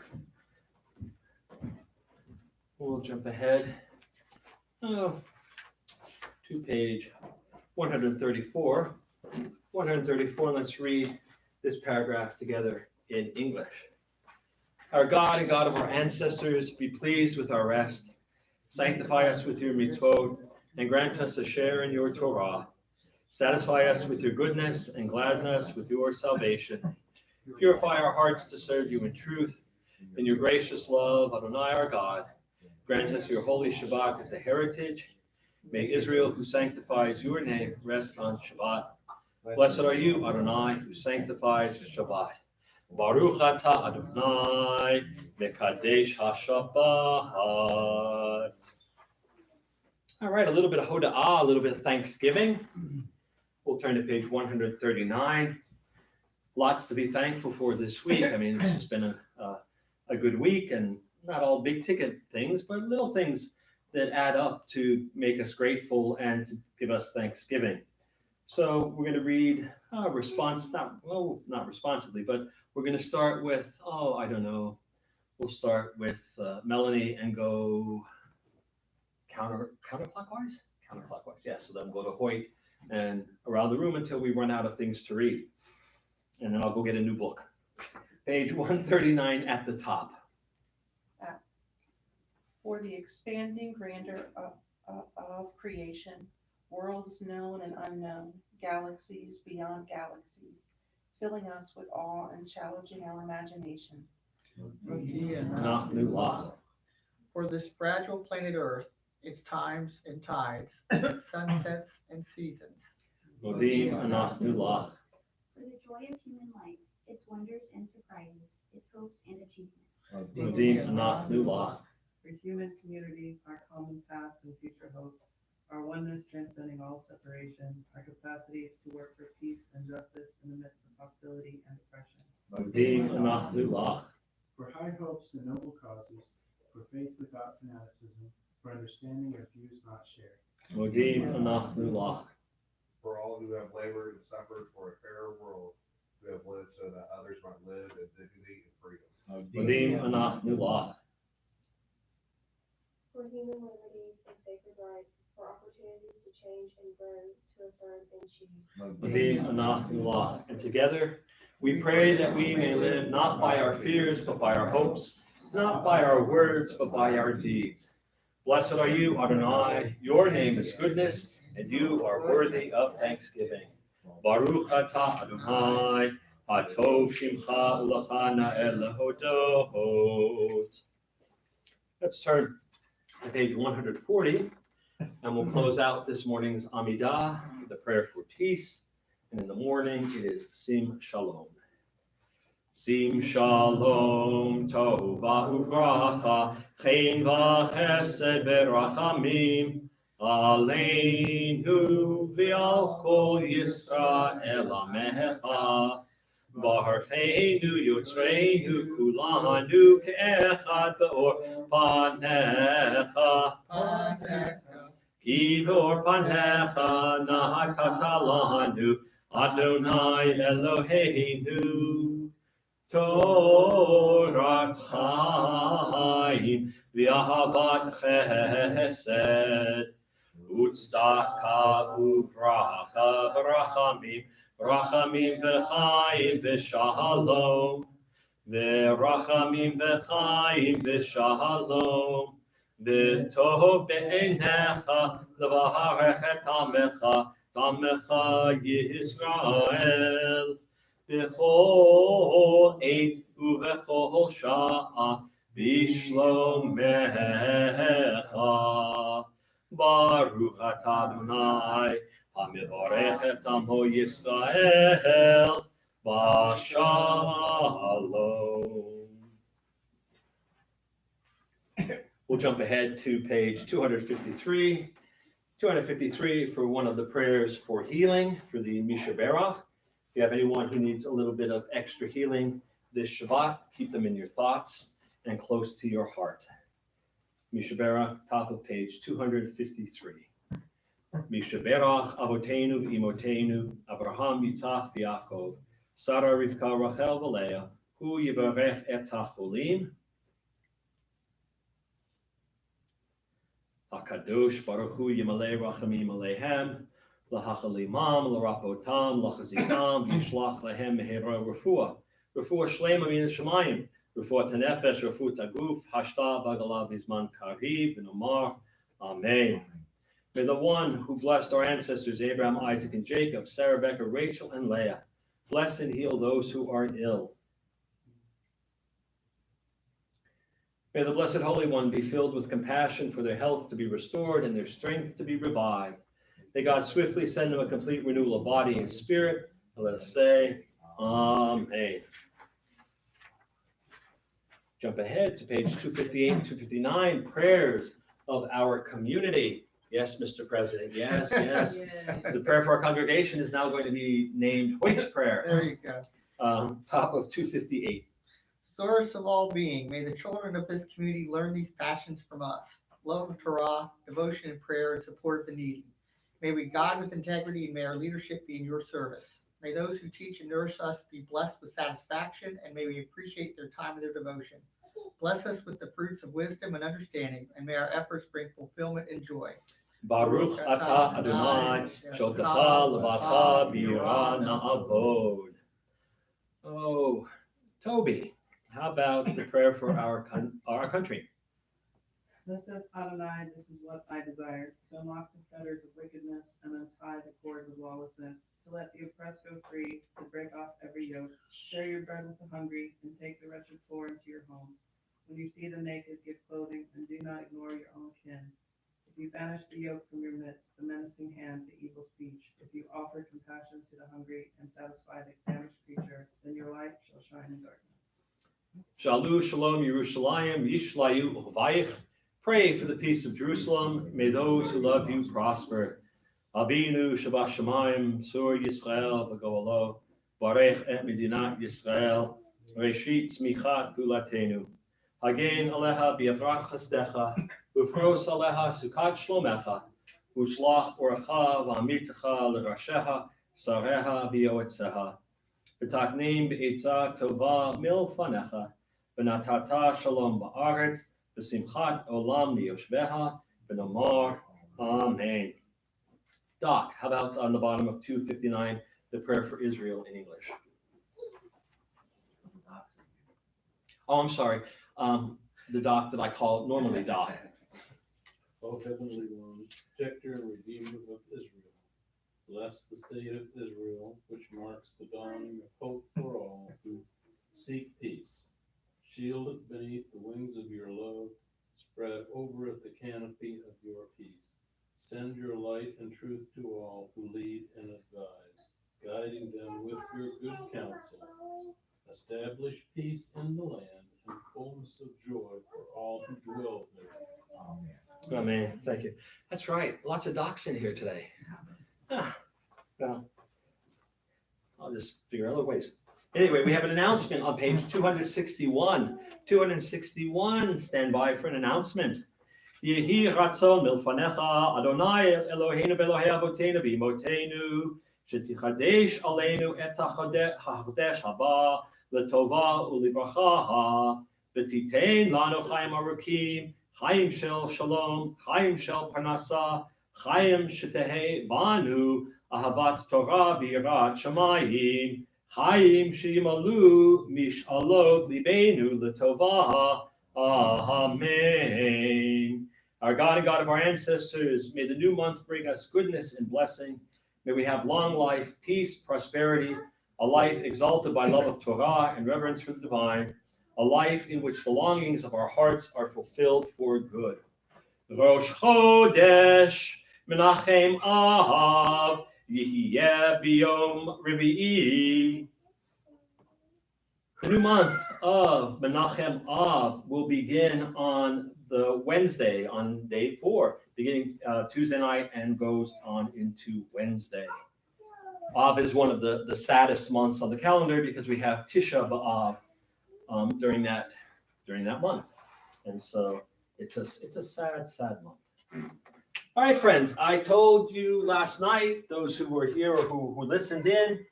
We'll jump ahead to page 134. 134, let's read this paragraph together in English. Our God and God of our ancestors, be pleased with our rest. Sanctify us with your mitzvot, and grant us a share in your Torah. Satisfy us with your goodness, and gladden us with your salvation. Purify our hearts to serve you in truth. In your gracious love, Adonai our God, grant us your holy Shabbat as a heritage. May Israel, who sanctifies your name, rest on Shabbat. Blessed are you, Adonai, who sanctifies Shabbat. Baruch atah Adonai, mekadesh haShabbat. All right, a little bit of hoda'ah, a little bit of thanksgiving. We'll turn to page 139. Lots to be thankful for this week. I mean, it's just been a good week, and not all big ticket things, but little things that add up to make us grateful and to give us thanksgiving. So we're going to read not responsibly, but we're going to start with, we'll start with Melanie and go counterclockwise? Counterclockwise, yeah. So then we'll go to Hoyt and around the room until we run out of things to read. And then I'll go get a new book. Page 139 at the top. For the expanding grandeur of creation, worlds known and unknown, galaxies beyond galaxies, filling us with awe and challenging our imaginations. For this fragile planet Earth, its times and tides, sunsets and seasons. For the joy of human life, its wonders and surprises, its hopes and achievements. For human community, our common past and future hope, our oneness transcending all separation, our capacity to work for peace and justice in the midst of hostility and oppression. For high hopes and noble causes, for faith without fanaticism, for understanding of views not shared. For all who have labored and suffered for a fairer world, who have lived so that others might live in dignity and freedom. For human liberties and sacred rights, for opportunities to change and grow, to affirm and achieve. And together, we pray that we may live not by our fears, but by our hopes, not by our words, but by our deeds. Blessed are you, Adonai. Your name is goodness, and you are worthy of thanksgiving. Baruch atah Adonai, hatov shimcha ulachana elehodot. Let's turn to page 140, and we'll close out this morning's Amidah, the prayer for peace. And in the morning, it is Sim Shalom. Sim Shalom, Tova Uvracha, Chen V'Chesed V'Rachamim, Aleinu V'Al Kol Yisrael Amecha, Barucheinu Yotzreinu Kulanu Ke'echad Be'or Panecha, Ki Be'or Panecha Na'atata Lanu, Adonai Eloheinu, Torat Chaim V'Ahavat Chesed, Utzedaka Uvracha V'Rachamim, Rachamim V'Chaim V'Shalom, V'Rachamim V'Chaim V'Shalom, V'Tov Be'enecha L'Vaharech Et Tamecha Yisrael, B'chol eit u'b'chol sha'a b'shlomecha. Baruch atah Adonai, hamivarech et amo Yisrael, b'shalom. We'll jump ahead to page 253. 253 for one of the prayers for healing for the Misha Berach. If you have anyone who needs a little bit of extra healing this Shabbat, keep them in your thoughts and close to your heart. Misha Berach, top of page 253. Misha Berach, Avotenu v'Imotenu, Avraham, Yitzchak v'Yaakov, Sarah, Rivka, Rachel v'Leah, hu yivarech et hacholim. HaKadosh Baruch Hu Yimalei Rachamim Aleihem, Lahachalimam, Larapotam, Lachazitam, Yishlach Lehem Mehera Refuah. Refuah Shlema Min Shemayim, Refuah Tanefesh, Refuah Taguf, Hashta Bagalav Bizman Kariv, and Omar. Amen. May the one who blessed our ancestors Abraham, Isaac, and Jacob, Sarah, Rebecca, Rachel, and Leah, bless and heal those who are ill. May the Blessed Holy One be filled with compassion for their health to be restored and their strength to be revived. May God swiftly send them a complete renewal of body and spirit. And let us say, Amen. Jump ahead to page 258 and 259, prayers of our community. Yes, Mr. President. Yes, yes. Yay. The prayer for our congregation is now going to be named Hoyt's Prayer. There you go. Top of 258. Source of all being, may the children of this community learn these passions from us. Love of Torah, devotion and prayer, and support of the needy. May we guide with integrity, and may our leadership be in your service. May those who teach and nourish us be blessed with satisfaction, and may we appreciate their time and their devotion. Bless us with the fruits of wisdom and understanding, and may our efforts bring fulfillment and joy. Baruch atah Adonai, Shotecha levacha b'yirah na'avod. Oh, Toby, how about the prayer for our country? Thus says Adonai, this is what I desire, to unlock the fetters of wickedness and untie the cords of lawlessness, to let the oppressed go free, to break off every yoke, share your bread with the hungry, and take the wretched poor into your home. When you see the naked, give clothing, and do not ignore your own kin. If you banish the yoke from your midst, the menacing hand, the evil speech, if you offer compassion to the hungry and satisfy the famished creature, then your light shall shine in darkness. Shalu Shalom Yerushalayim Yishlayu Uvayich. Pray for the peace of Jerusalem. May those who love you prosper. Abinu Shabbat Shemayim Sur Yisrael V'Goalo Barech et Medinat Yisrael Reshit Smichat Gulatenu Hagen Aleha B'Yavrat Chasdecha Ufros Aleha Sukat Shlomecha Ushlach Oracha V'Amitecha L'Rasheha Sareha V'Yoetzeha V'Taknim B'Eitzah Tova Milfanecha V'Natata Shalom Ba'aretz V'Simchat Olam Liyoshbeha V'Nomar Amen. Doc, how about on the bottom of 259, the prayer for Israel in English? Oh, I'm sorry. The Doc that I call normally Doc. O Heavenly One, protector and redeemer of Israel, bless the state of Israel, which marks the dawning of hope for all who seek peace. Shield it beneath the wings of your love, spread over it the canopy of your peace. Send your light and truth to all who lead and advise, guiding them with your good counsel. Establish peace in the land and fullness of joy for all who dwell there. Amen. Thank you. That's right. Lots of docs in here today. Well, I'll just figure other ways. Anyway, we have an announcement on page 261. 261, stand by for an announcement. Yehi ratzon milfanecha Adonai Eloheinu beLohe Avotenu v'imotenu shetichadesh aleinu et hachodesh haba letova ulibracha v'titein lanu chaim arukim chaim shel shalom chaim shel parnasa chaim shetehei banu ahavat Torah v'yirat shamayim chaim shimalu mishalot libenu letova. Amen. Our God and God of our ancestors, may the new month bring us goodness and blessing. May we have long life, peace, prosperity, a life exalted by love of Torah and reverence for the divine, a life in which the longings of our hearts are fulfilled for good. Rosh Chodesh Menachem Av Yihiyeh Biyom Revi'i. The new month of Menachem Av will begin on the Wednesday, on day 4, beginning Tuesday night and goes on into Wednesday. Av is one of the saddest months on the calendar because we have Tisha B'Av during that month, and so it's a sad month. All right, friends, I told you last night, those who were here or who listened in,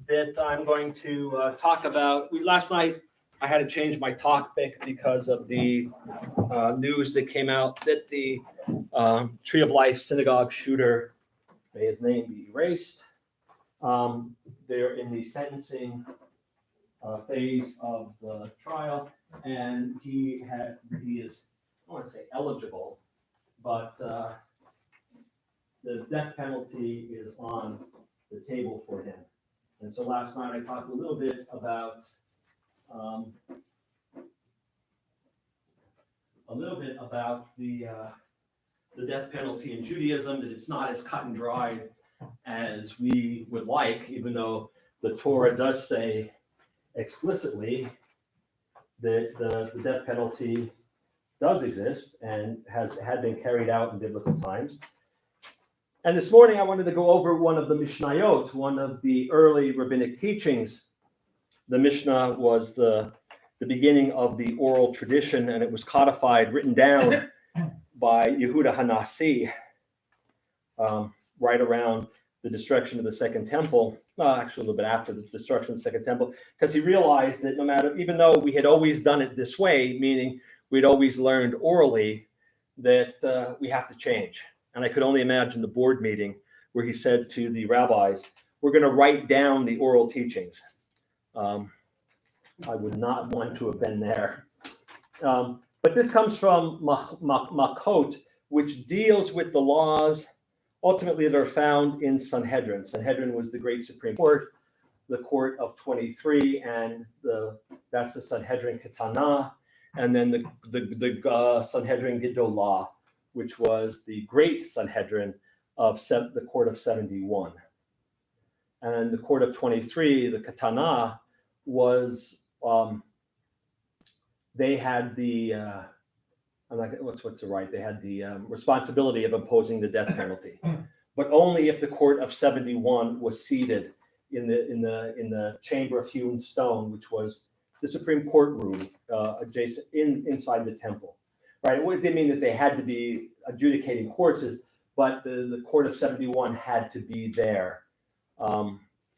that I'm going to talk about. Last night, I had to change my topic because of the news that came out that the Tree of Life synagogue shooter, may his name be erased, they're in the sentencing phase of the trial, and he is, I don't want to say eligible, but the death penalty is on the table for him. And so last night I talked a little bit about the death penalty in Judaism, that it's not as cut and dried as we would like, even though the Torah does say explicitly that the death penalty does exist and had been carried out in biblical times. And this morning I wanted to go over one of the Mishnayot, one of the early rabbinic teachings. The Mishnah was the beginning of the oral tradition, and it was codified, written down by Yehuda Hanasi right around the destruction of the Second Temple, actually a little bit after the destruction of the Second Temple, because he realized that no matter, even though we had always done it this way, meaning we'd always learned orally, that we have to change. And I could only imagine the board meeting where he said to the rabbis, we're going to write down the oral teachings. I would not want to have been there. But this comes from Makot, which deals with the laws ultimately that are found in Sanhedrin. Sanhedrin was the great Supreme Court, the Court of 23, and that's the Sanhedrin Ketana, and then the Sanhedrin Gedolah, which was the great Sanhedrin of the Court of 71. And the Court of 23, the Ketana, was they had the what's the right? They had the responsibility of imposing the death penalty, but only if the Court of 71 was seated in the chamber of hewn stone, which was the Supreme Court room adjacent inside the temple. Right? It didn't mean that they had to be adjudicating courts, but the Court of 71 had to be there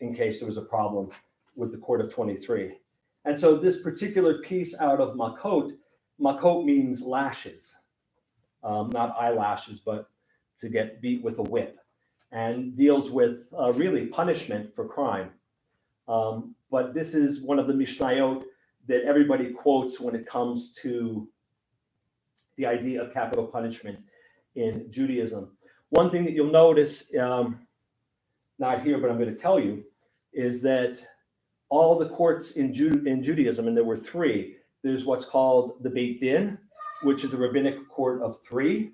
in case there was a problem with the Court of 23. And so this particular piece out of Makot means lashes, not eyelashes, but to get beat with a whip, and deals with really punishment for crime. But this is one of the Mishnayot that everybody quotes when it comes to the idea of capital punishment in Judaism. One thing that you'll notice, not here, but I'm going to tell you, is that all the courts in Judaism, and there were three, there's what's called the Beit Din, which is a rabbinic court of three.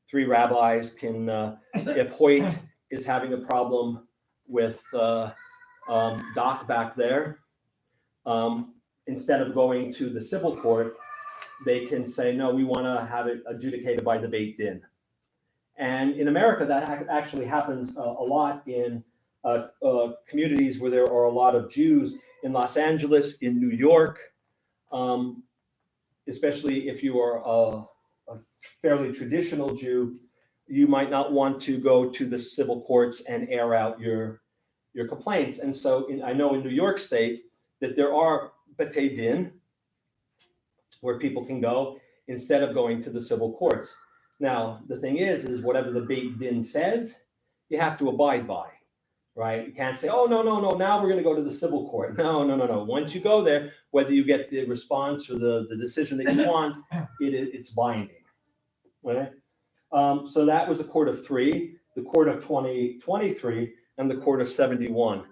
Three rabbis can, if Hoyt is having a problem with Doc back there, instead of going to the civil court, they can say, no, we want to have it adjudicated by the Beit Din. And in America, that actually happens a lot in communities where there are a lot of Jews, in Los Angeles, in New York, especially if you are a fairly traditional Jew, you might not want to go to the civil courts and air out your complaints. And so I know in New York State that there are B'tei Din, where people can go instead of going to the civil courts. Now, the thing is whatever the Beit Din says, you have to abide by, right? You can't say, oh, no, now we're going to go to the civil court. No. Once you go there, whether you get the response or the decision that you want, it's binding, right? So that was a court of three, the court of 23, and the court of 71,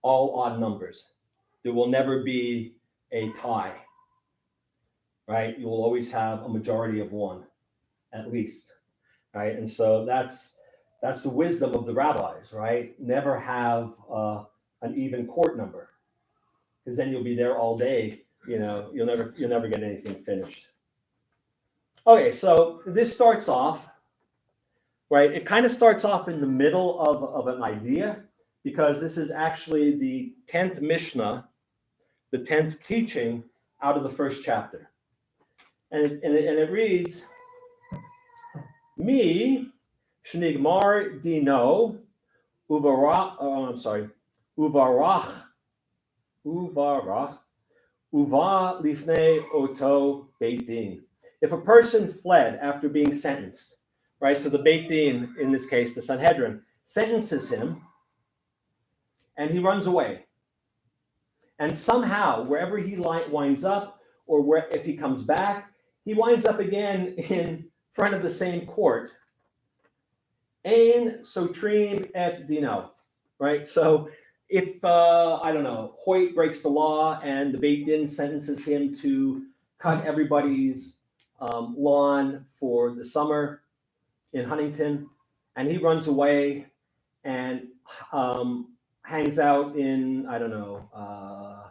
all odd numbers. There will never be a tie, right? You will always have a majority of one, at least, right? And so that's the wisdom of the rabbis, right? Never have an even court number, because then you'll be there all day. You'll never get anything finished. Okay, so this starts off, right? It kind of starts off in the middle of an idea, because this is actually the 10th Mishnah, the 10th teaching out of the first chapter. And it reads, Mi shnigmar dino uvarach, uva lifnei oto beit din. If a person fled after being sentenced, right? So the Beit Din, in this case, the Sanhedrin, sentences him, and he runs away. And somehow, wherever he winds up, or where if he comes back, he winds up again in front of the same court. Ein sotrim et dino, right? So if, I don't know, Hoyt breaks the law and the Beit Din sentences him to cut everybody's lawn for the summer in Huntington, and he runs away and hangs out in, I don't know,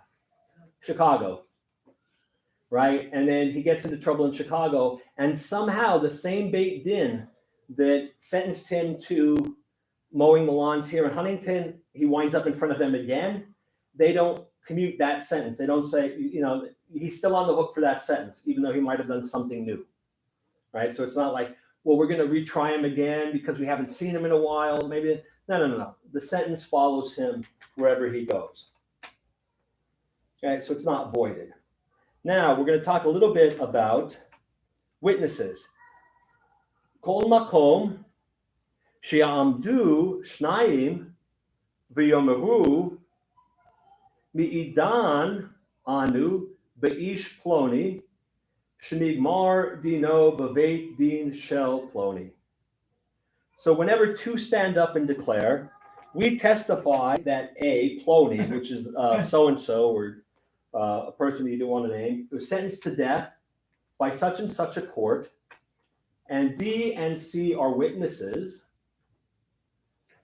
Chicago, right? And then he gets into trouble in Chicago, and somehow the same Beit Din that sentenced him to mowing the lawns here in Huntington, he winds up in front of them again. They don't commute that sentence. They don't say, he's still on the hook for that sentence, even though he might have done something new, right? So it's not like, well, we're going to retry him again because we haven't seen him in a while. Maybe, no. The sentence follows him wherever he goes. Okay, so it's not voided. Now, we're going to talk a little bit about witnesses. Kol makom she'amdu shnayim v'yomeru mi'idan anu be'ish ploni shenigmar dino b'veit din shel ploni. So whenever two stand up and declare, we testify that A, ploni, which is so-and-so, or a person you don't want to name, was sentenced to death by such and such a court, and B and C are witnesses.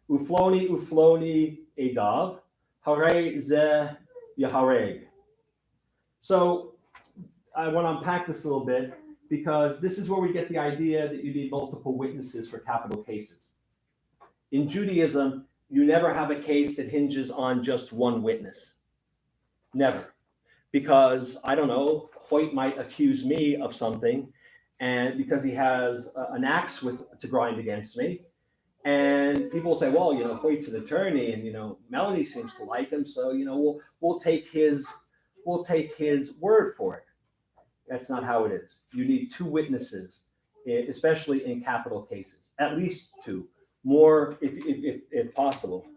Ufloni edav, hare ze yahareg. So I want to unpack this a little bit, because this is where we get the idea that you need multiple witnesses for capital cases. In Judaism, you never have a case that hinges on just one witness. Never. Because, I don't know, Hoyt might accuse me of something, and because he has an axe to grind against me, and people will say, well, Hoyt's an attorney, and Melanie seems to like him, so we'll take his word for it. That's not how it is. You need two witnesses, especially in capital cases, at least two, more if possible.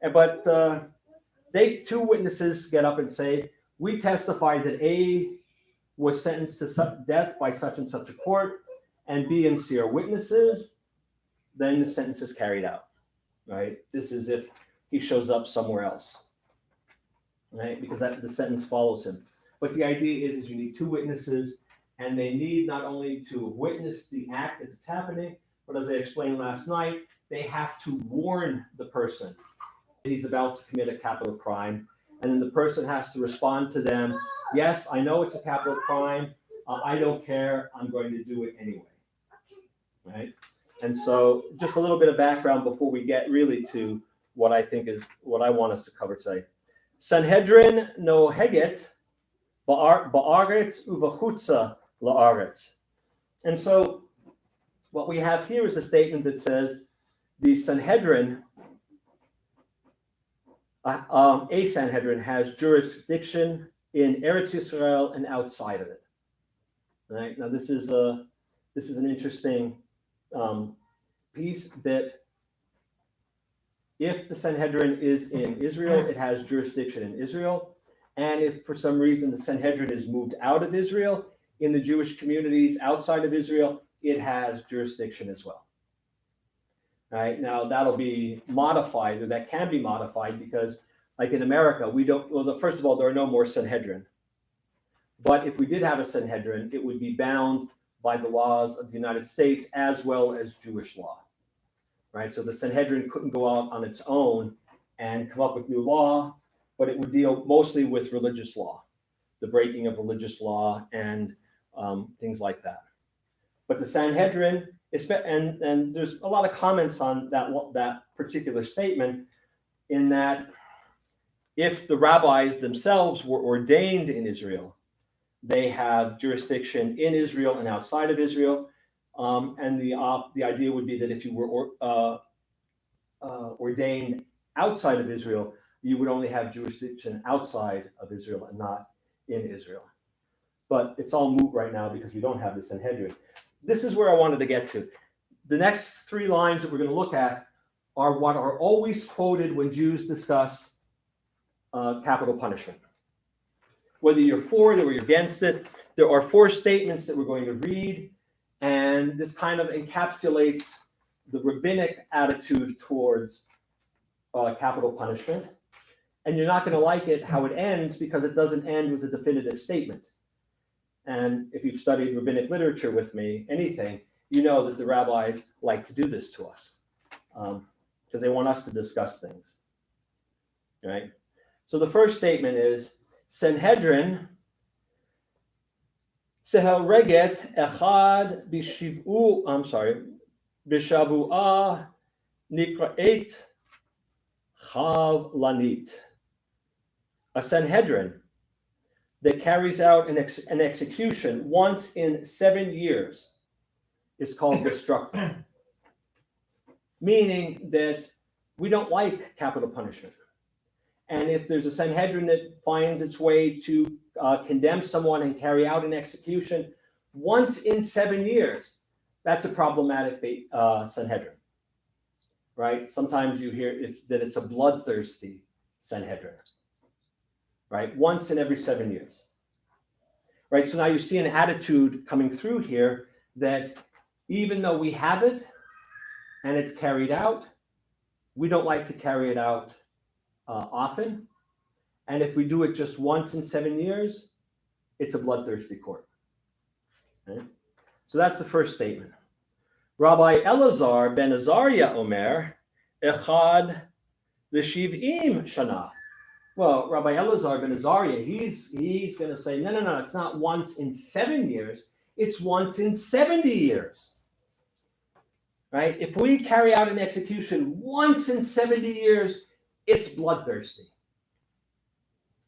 But two witnesses get up and say, we testify that A was sentenced to death by such and such a court, and B and C are witnesses. Then the sentence is carried out, right? This is if he shows up somewhere else, right? Because the sentence follows him. But the idea is you need two witnesses, and they need not only to witness the act as it's happening, but as I explained last night, they have to warn the person that he's about to commit a capital crime. And then the person has to respond to them, yes, I know it's a capital crime. I don't care. I'm going to do it anyway, right? And so just a little bit of background before we get really to what I think is what I want us to cover today. Sanhedrin noheget ba'aretz uvachutza la'aretz. And so what we have here is a statement that says the Sanhedrin, a Sanhedrin has jurisdiction in Eretz Yisrael and outside of it. Right now, this is an interesting piece, that if the Sanhedrin is in Israel, it has jurisdiction in Israel, and if for some reason the Sanhedrin is moved out of Israel, in the Jewish communities outside of Israel, it has jurisdiction as well. Right now, that'll be modified, or that can be modified, because, like in America, we don't. Well, first of all, there are no more Sanhedrin. But if we did have a Sanhedrin, it would be bound by the laws of the United States as well as Jewish law. Right. So the Sanhedrin couldn't go out on its own and come up with new law, but it would deal mostly with religious law, the breaking of religious law and things like that. But the Sanhedrin, and there's a lot of comments on that particular statement, in that if the rabbis themselves were ordained in Israel, they have jurisdiction in Israel and outside of Israel. And the idea would be that if you were ordained outside of Israel, you would only have jurisdiction outside of Israel and not in Israel. But it's all moot right now because we don't have the Sanhedrin. This is where I wanted to get to. The next 3 lines that we're going to look at are what are always quoted when Jews discuss capital punishment. Whether you're for it or you're against it, there are 4 statements that we're going to read, and this kind of encapsulates the rabbinic attitude towards capital punishment. And you're not going to like it how it ends because it doesn't end with a definitive statement. And if you've studied rabbinic literature with me, anything, you know that the rabbis like to do this to us because they want us to discuss things, right? So the first statement is Sanhedrin Sehelreget Echad Bishavua Nikraet Chav Lanit. A Sanhedrin that carries out an execution once in 7 years is called destructive, meaning that we don't like capital punishment. And if there's a Sanhedrin that finds its way to condemn someone and carry out an execution once in 7 years, that's a problematic Sanhedrin, right? Sometimes you hear it's a bloodthirsty Sanhedrin, right? Once in every 7 years, right? So now you see an attitude coming through here that even though we have it and it's carried out, we don't like to carry it out often. And if we do it just once in 7 years, it's a bloodthirsty court. Okay? So that's the first statement. Rabbi Elazar ben Azariah Omer, Echad l'shiv'im shana. Well, Rabbi Elazar ben Azariah, he's going to say, no, it's not once in 7 years, it's once in 70 years. Right? If we carry out an execution once in 70 years, it's bloodthirsty.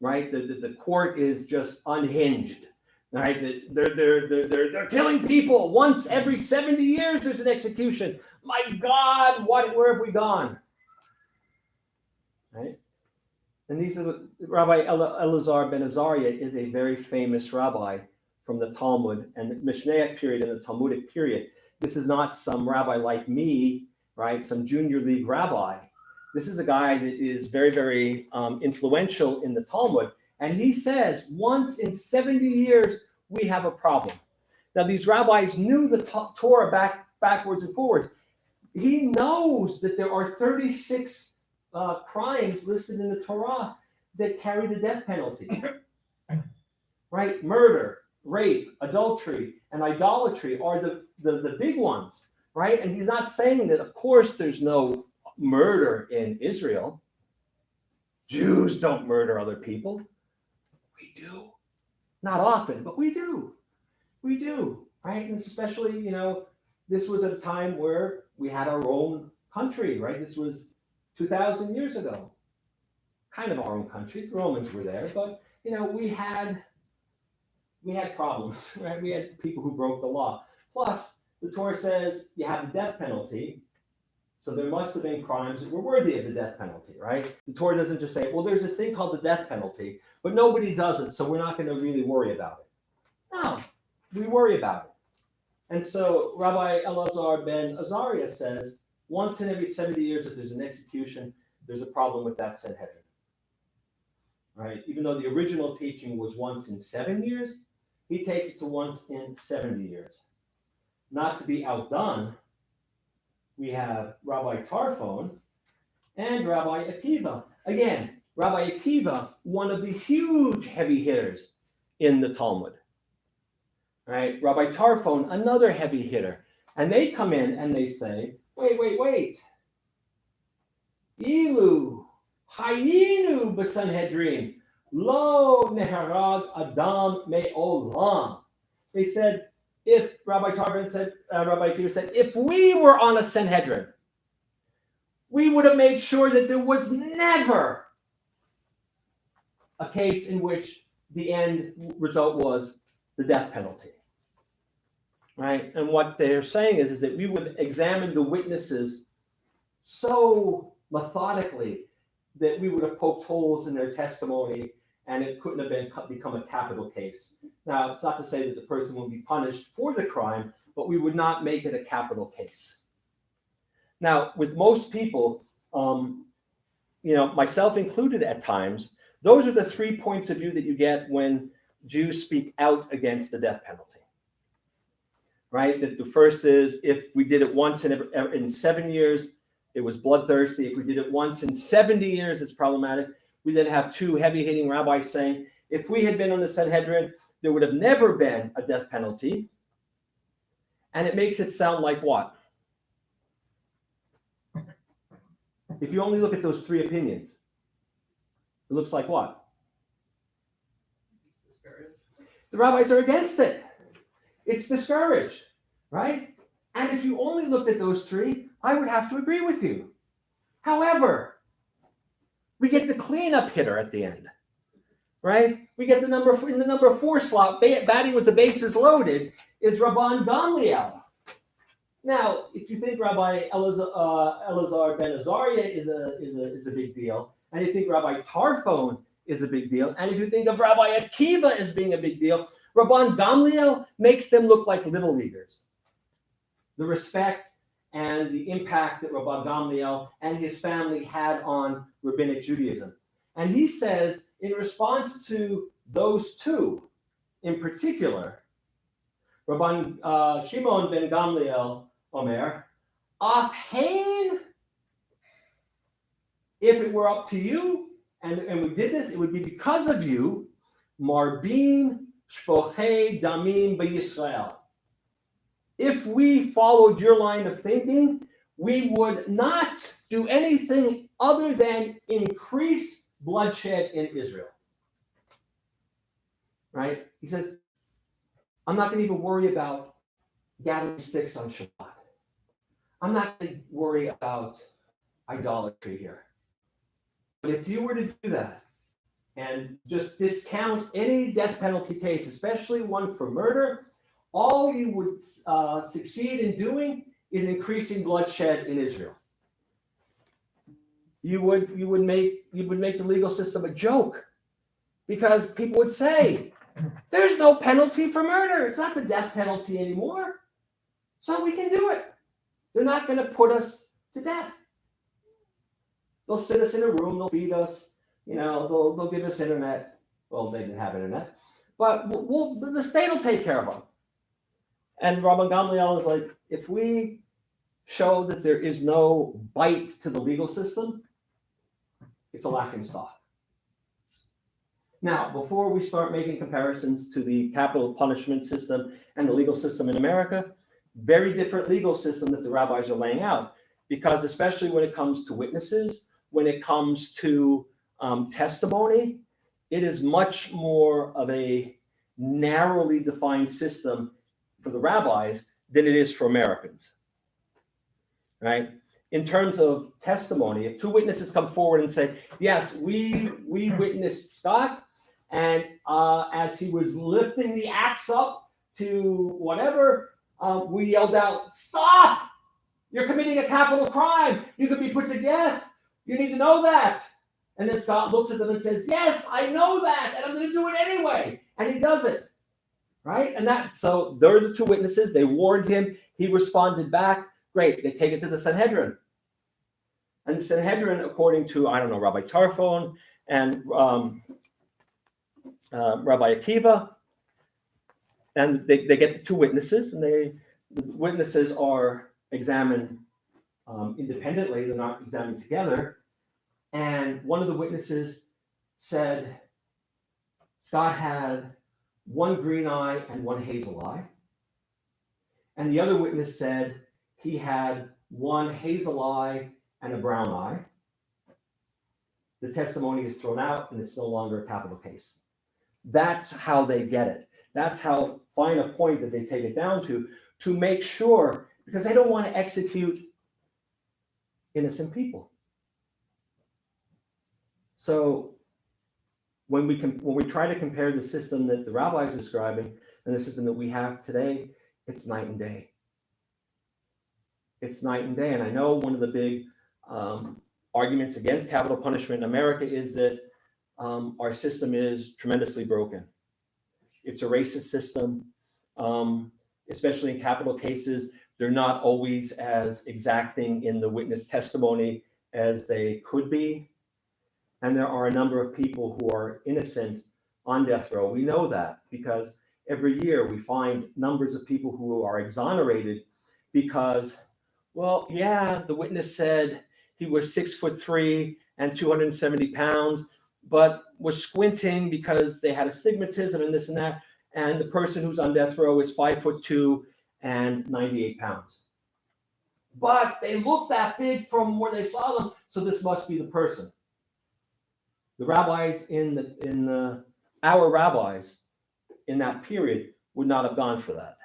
Right? The court is just unhinged. Right? They're killing people once every 70 years. There's an execution. My God, where have we gone? Right? And these are Rabbi Elazar ben Azariah is a very famous rabbi from the Talmud and the Mishnaic period and the Talmudic period. This is not some rabbi like me, right? Some junior league rabbi. This is a guy that is very, very influential in the Talmud. And he says, once in 70 years, we have a problem. Now, these rabbis knew the Torah backwards and forwards. He knows that there are 36 crimes listed in the Torah that carry the death penalty. Right? Murder, rape, adultery, and idolatry are the big ones. Right? And he's not saying that, of course, there's no murder in Israel. Jews don't murder other people. We do. Not often, but we do. We do, right? And especially, this was at a time where we had our own country, right? This was 2,000 years ago. Kind of our own country. The Romans were there, but, we had problems, right? We had people who broke the law. Plus, the Torah says you have the death penalty. So there must have been crimes that were worthy of the death penalty, right? The Torah doesn't just say, well, there's this thing called the death penalty, but nobody does it, so we're not going to really worry about it. No, we worry about it. And so Rabbi Elazar ben Azariah says, once in every 70 years, if there's an execution, there's a problem with that Sanhedrin, right? Even though the original teaching was once in 7 years, he takes it to once in 70 years. Not to be outdone, we have Rabbi Tarfon and Rabbi Akiva. Again, Rabbi Akiva, one of the huge heavy hitters in the Talmud. Right? Rabbi Tarfon, another heavy hitter. And they come in and they say, wait. Ilu, hayinu b'Sanhedrin, lo neharag adam me'olam. They said, if Rabbi Tarfon said, Rabbi Akiva said, if we were on a Sanhedrin, we would have made sure that there was never a case in which the end result was the death penalty. Right? And what they're saying is that we would examine the witnesses so methodically that we would have poked holes in their testimony and it couldn't have become a capital case. Now, it's not to say that the person will be punished for the crime, but we would not make it a capital case. Now, with most people, myself included at times, those are the 3 points of view that you get when Jews speak out against the death penalty. Right? That the first is, if we did it once in 7 years, it was bloodthirsty. If we did it once in 70 years, it's problematic. We then have two heavy-hitting rabbis saying, if we had been on the Sanhedrin, there would have never been a death penalty. And it makes it sound like what? If you only look at those three opinions, it looks like what? The rabbis are against it. It's discouraged, right? And if you only looked at those three, I would have to agree with you. However, we get the cleanup hitter at the end, right? We get in the number 4 slot, batting with the bases loaded, is Rabban Gamliel. Now, if you think Rabbi Elazar ben Azariah is a big deal, and you think Rabbi Tarfon is a big deal, and if you think of Rabbi Akiva as being a big deal, Rabban Gamliel makes them look like little leaguers. The respect and the impact that Rabban Gamliel and his family had on rabbinic Judaism. And he says, in response to those two in particular, Rabban Shimon ben Gamliel Omer, Afhain, if it were up to you, and we did this, it would be because of you, Marbin Shpochei Damim B'Yisrael. If we followed your line of thinking, we would not do anything other than increase bloodshed in Israel. Right? He said, I'm not going to even worry about gathering sticks on Shabbat. I'm not going to worry about idolatry here. But if you were to do that and just discount any death penalty case, especially one for murder, all you would succeed in doing is increasing bloodshed in Israel. You would make the legal system a joke, because people would say, there's no penalty for murder. It's not the death penalty anymore. So we can do it. They're not going to put us to death. They'll sit us in a room. They'll feed us. They'll give us internet. Well, they didn't have internet, but the state will take care of them. And Rabban Gamliel is like, if we show that there is no bite to the legal system, it's a laughing stock. Now, before we start making comparisons to the capital punishment system and the legal system in America, very different legal system that the rabbis are laying out, because especially when it comes to witnesses, when it comes to testimony, it is much more of a narrowly defined system for the rabbis than it is for Americans, right? In terms of testimony, if two witnesses come forward and say, yes, we witnessed Scott, and as he was lifting the axe up to whatever, we yelled out, stop! You're committing a capital crime. You could be put to death. You need to know that. And then Scott looks at them and says, yes, I know that, and I'm going to do it anyway. And he does it, right? So they're the two witnesses. They warned him. He responded back. Great. They take it to the Sanhedrin. And the Sanhedrin, according to, Rabbi Tarfon and Rabbi Akiva, and they get the two witnesses, and the witnesses are examined independently. They're not examined together. And one of the witnesses said Scott had one green eye and one hazel eye. And the other witness said he had one hazel eye and a brown eye. The testimony is thrown out and it's no longer a capital case. That's how they get it. That's how fine a point that they take it down to make sure, because they don't want to execute innocent people. So when we try to compare the system that the rabbi is describing and the system that we have today, it's night and day. It's night and day. And I know one of the big arguments against capital punishment in America is that our system is tremendously broken. It's a racist system, especially in capital cases. They're not always as exacting in the witness testimony as they could be. And there are a number of people who are innocent on death row. We know that because every year we find numbers of people who are exonerated because, well, yeah, the witness said he was 6'3" and 270 pounds, but was squinting because they had astigmatism and this and that. And the person who's on death row is 5'2" and 98 pounds. But they look that big from where they saw them, so this must be the person. The rabbis our rabbis in that period would not have gone for that,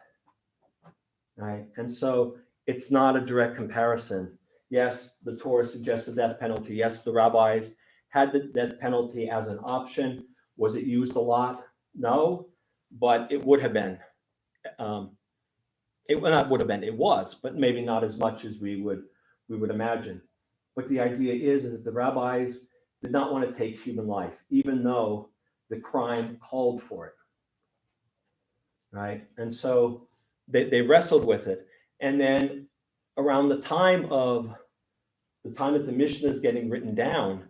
right? And so it's not a direct comparison. Yes, the Torah suggests the death penalty. Yes, the rabbis had the death penalty as an option. Was it used a lot? No, but it would have been. It was, but maybe not as much as we would imagine. But the idea is that the rabbis did not want to take human life, even though the crime called for it, right? And so they wrestled with it. And then around the time that the Mishnah is getting written down,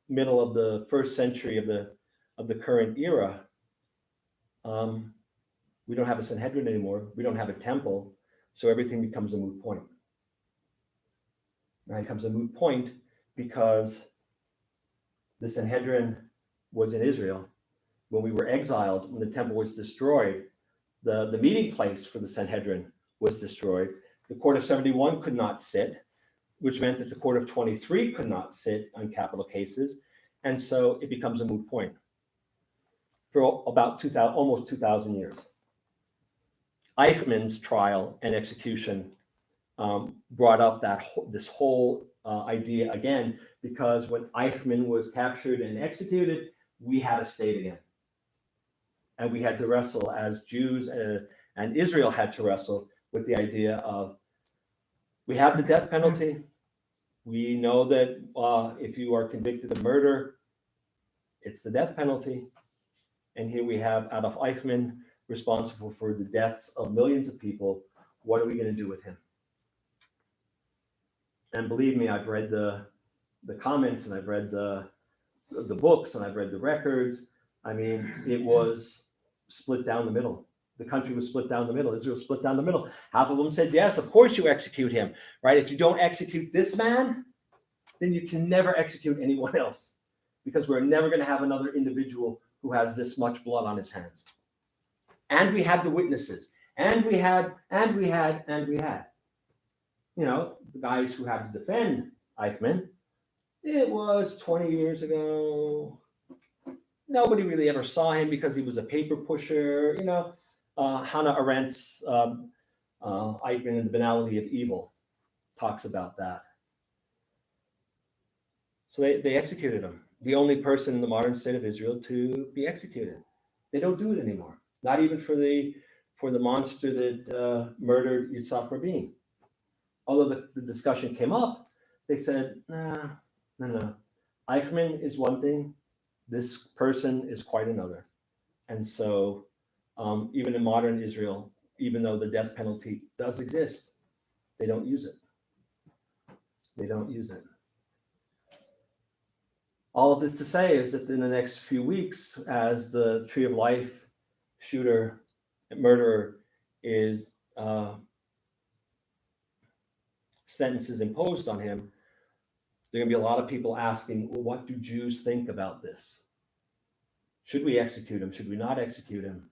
middle of the first century of the current era, we don't have a Sanhedrin anymore. We don't have a temple, so everything becomes a moot point. Right? It becomes a moot point because the Sanhedrin was in Israel. When we were exiled, when the temple was destroyed, the meeting place for the Sanhedrin was destroyed. The court of 71 could not sit, which meant that the court of 23 could not sit on capital cases. And so it becomes a moot point for about almost 2,000 years. Eichmann's trial and execution brought up this whole idea again, because when Eichmann was captured and executed, we had a state again. And we had to wrestle as Jews, and Israel had to wrestle with the idea of, we have the death penalty. We know that if you are convicted of murder, it's the death penalty. And here we have Adolf Eichmann responsible for the deaths of millions of people. What are we going to do with him? And believe me, I've read the comments, and I've read the books, and I've read the records. I mean, it was split down the middle. The country was split down the middle. Israel split down the middle. Half of them said, yes, of course you execute him, right? If you don't execute this man, then you can never execute anyone else, because we're never going to have another individual who has this much blood on his hands. And we had the witnesses, and we had. You know, the guys who had to defend Eichmann, it was 20 years ago. Nobody really ever saw him because he was a paper pusher. You know, Hannah Arendt's Eichmann and the Banality of Evil talks about that. So they executed him. The only person in the modern state of Israel to be executed. They don't do it anymore. Not even for the monster that murdered Yitzhak Rabin. Although the discussion came up, they said, no. Eichmann is one thing. This person is quite another. And so even in modern Israel, even though the death penalty does exist, they don't use it. They don't use it. All of this to say is that in the next few weeks, as the Tree of Life shooter and murderer is sentences imposed on him, there are going to be a lot of people asking, well, what do Jews think about this? Should we execute him? Should we not execute him?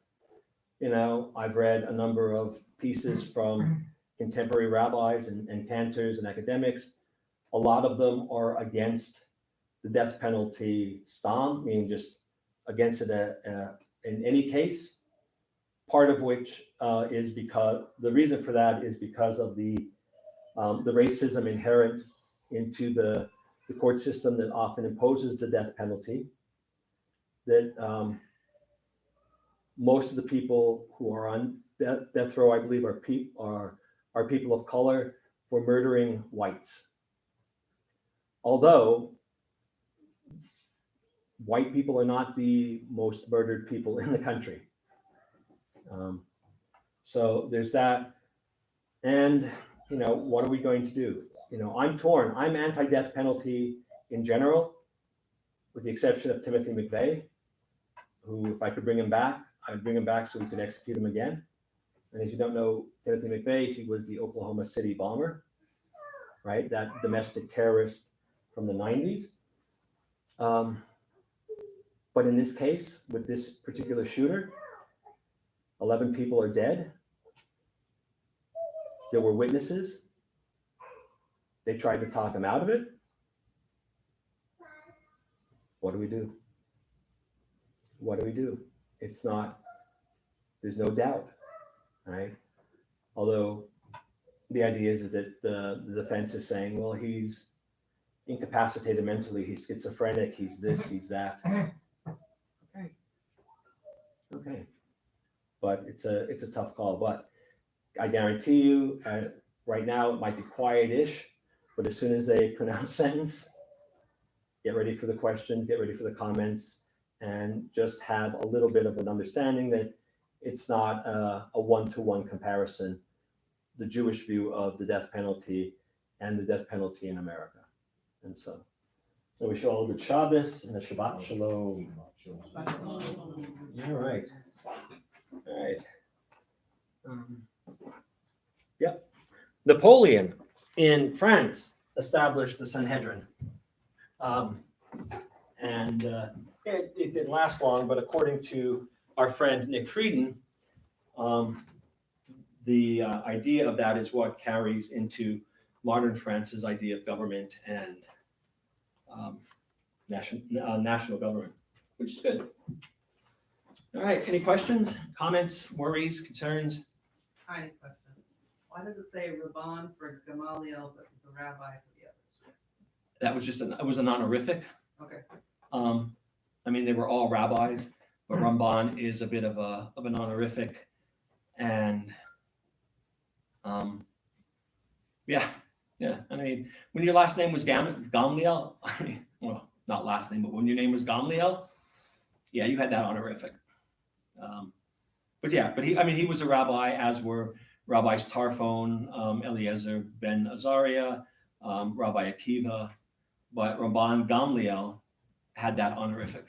You know, I've read a number of pieces from contemporary rabbis and cantors and academics. A lot of them are against the death penalty stam, meaning just against it in any case. Part of which is because the reason for that is because of the racism inherent into the court system that often imposes the death penalty. That most of the people who are on death row, I believe, are people of color for murdering whites. Although white people are not the most murdered people in the country. So there's that. And, what are we going to do? I'm torn. I'm anti-death penalty in general, with the exception of Timothy McVeigh, who, if I could bring him back, I'd bring him back so we could execute him again. And if you don't know Timothy McVeigh, he was the Oklahoma City bomber, right? That domestic terrorist from the 90s. But in this case, with this particular shooter, 11 people are dead. There were witnesses. They tried to talk him out of it. What do we do? What do we do? It's not, there's no doubt, right? Although the idea is that the defense is saying, well, he's incapacitated mentally, he's schizophrenic, he's this, he's that. Okay. But it's a tough call. But I guarantee you, right now it might be quiet-ish, but as soon as they pronounce sentence, get ready for the questions, get ready for the comments, and just have a little bit of an understanding that it's not a one-to-one comparison, the Jewish view of the death penalty and the death penalty in America. And so we wish you all a good Shabbos and a Shabbat Shalom. All right. Yep. Napoleon in France established the Sanhedrin. It didn't last long, but according to our friend Nick Frieden, the idea of that is what carries into modern France's idea of government and national government, which is good. All right, any questions, comments, worries, concerns? Tiny question. Why does it say Rabban for Gamaliel, but the rabbi for the others? That was it was an honorific. Okay. They were all rabbis, but Ramban is a bit of an honorific, and yeah. When your last name was Gamliel, well, not last name, but when your name was Gamliel, yeah, you had that honorific. But he was a rabbi, as were Rabbis Tarfon, Eliezer ben Azariah, Rabbi Akiva, but Rabban Gamliel had that honorific.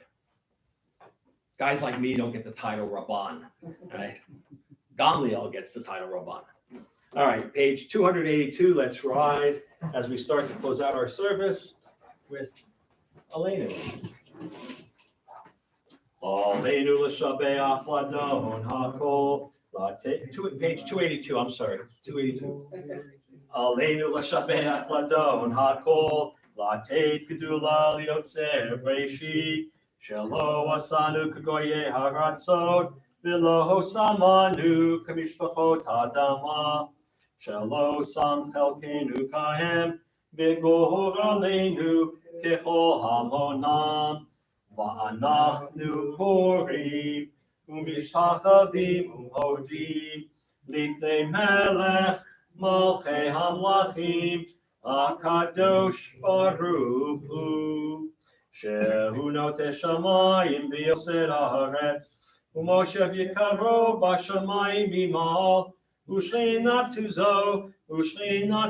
Guys like me don't get the title Rabban, right? Gamliel gets the title Rabban. All right, page 282, let's rise as we start to close out our service with Aleinu. Aleinu l'shabeach ladon hakol page 282, I'm sorry, 282. Aleinu l'shabeach ladon hakol lateit gedula liotzer breishi shelo asanu kagoye haratzot v'lo samanu kamishpachot adama shelo sam chelkenu kahem v'gor aleinu kechol hamonam va'anachnu porim u'mishtachavim u'hodim lifnei melech malchei hamlachim akadosh baruch hu shehu noteh shamayim v'yoser haaretz u'moshev yikaro b'shamayim imal u'shrinat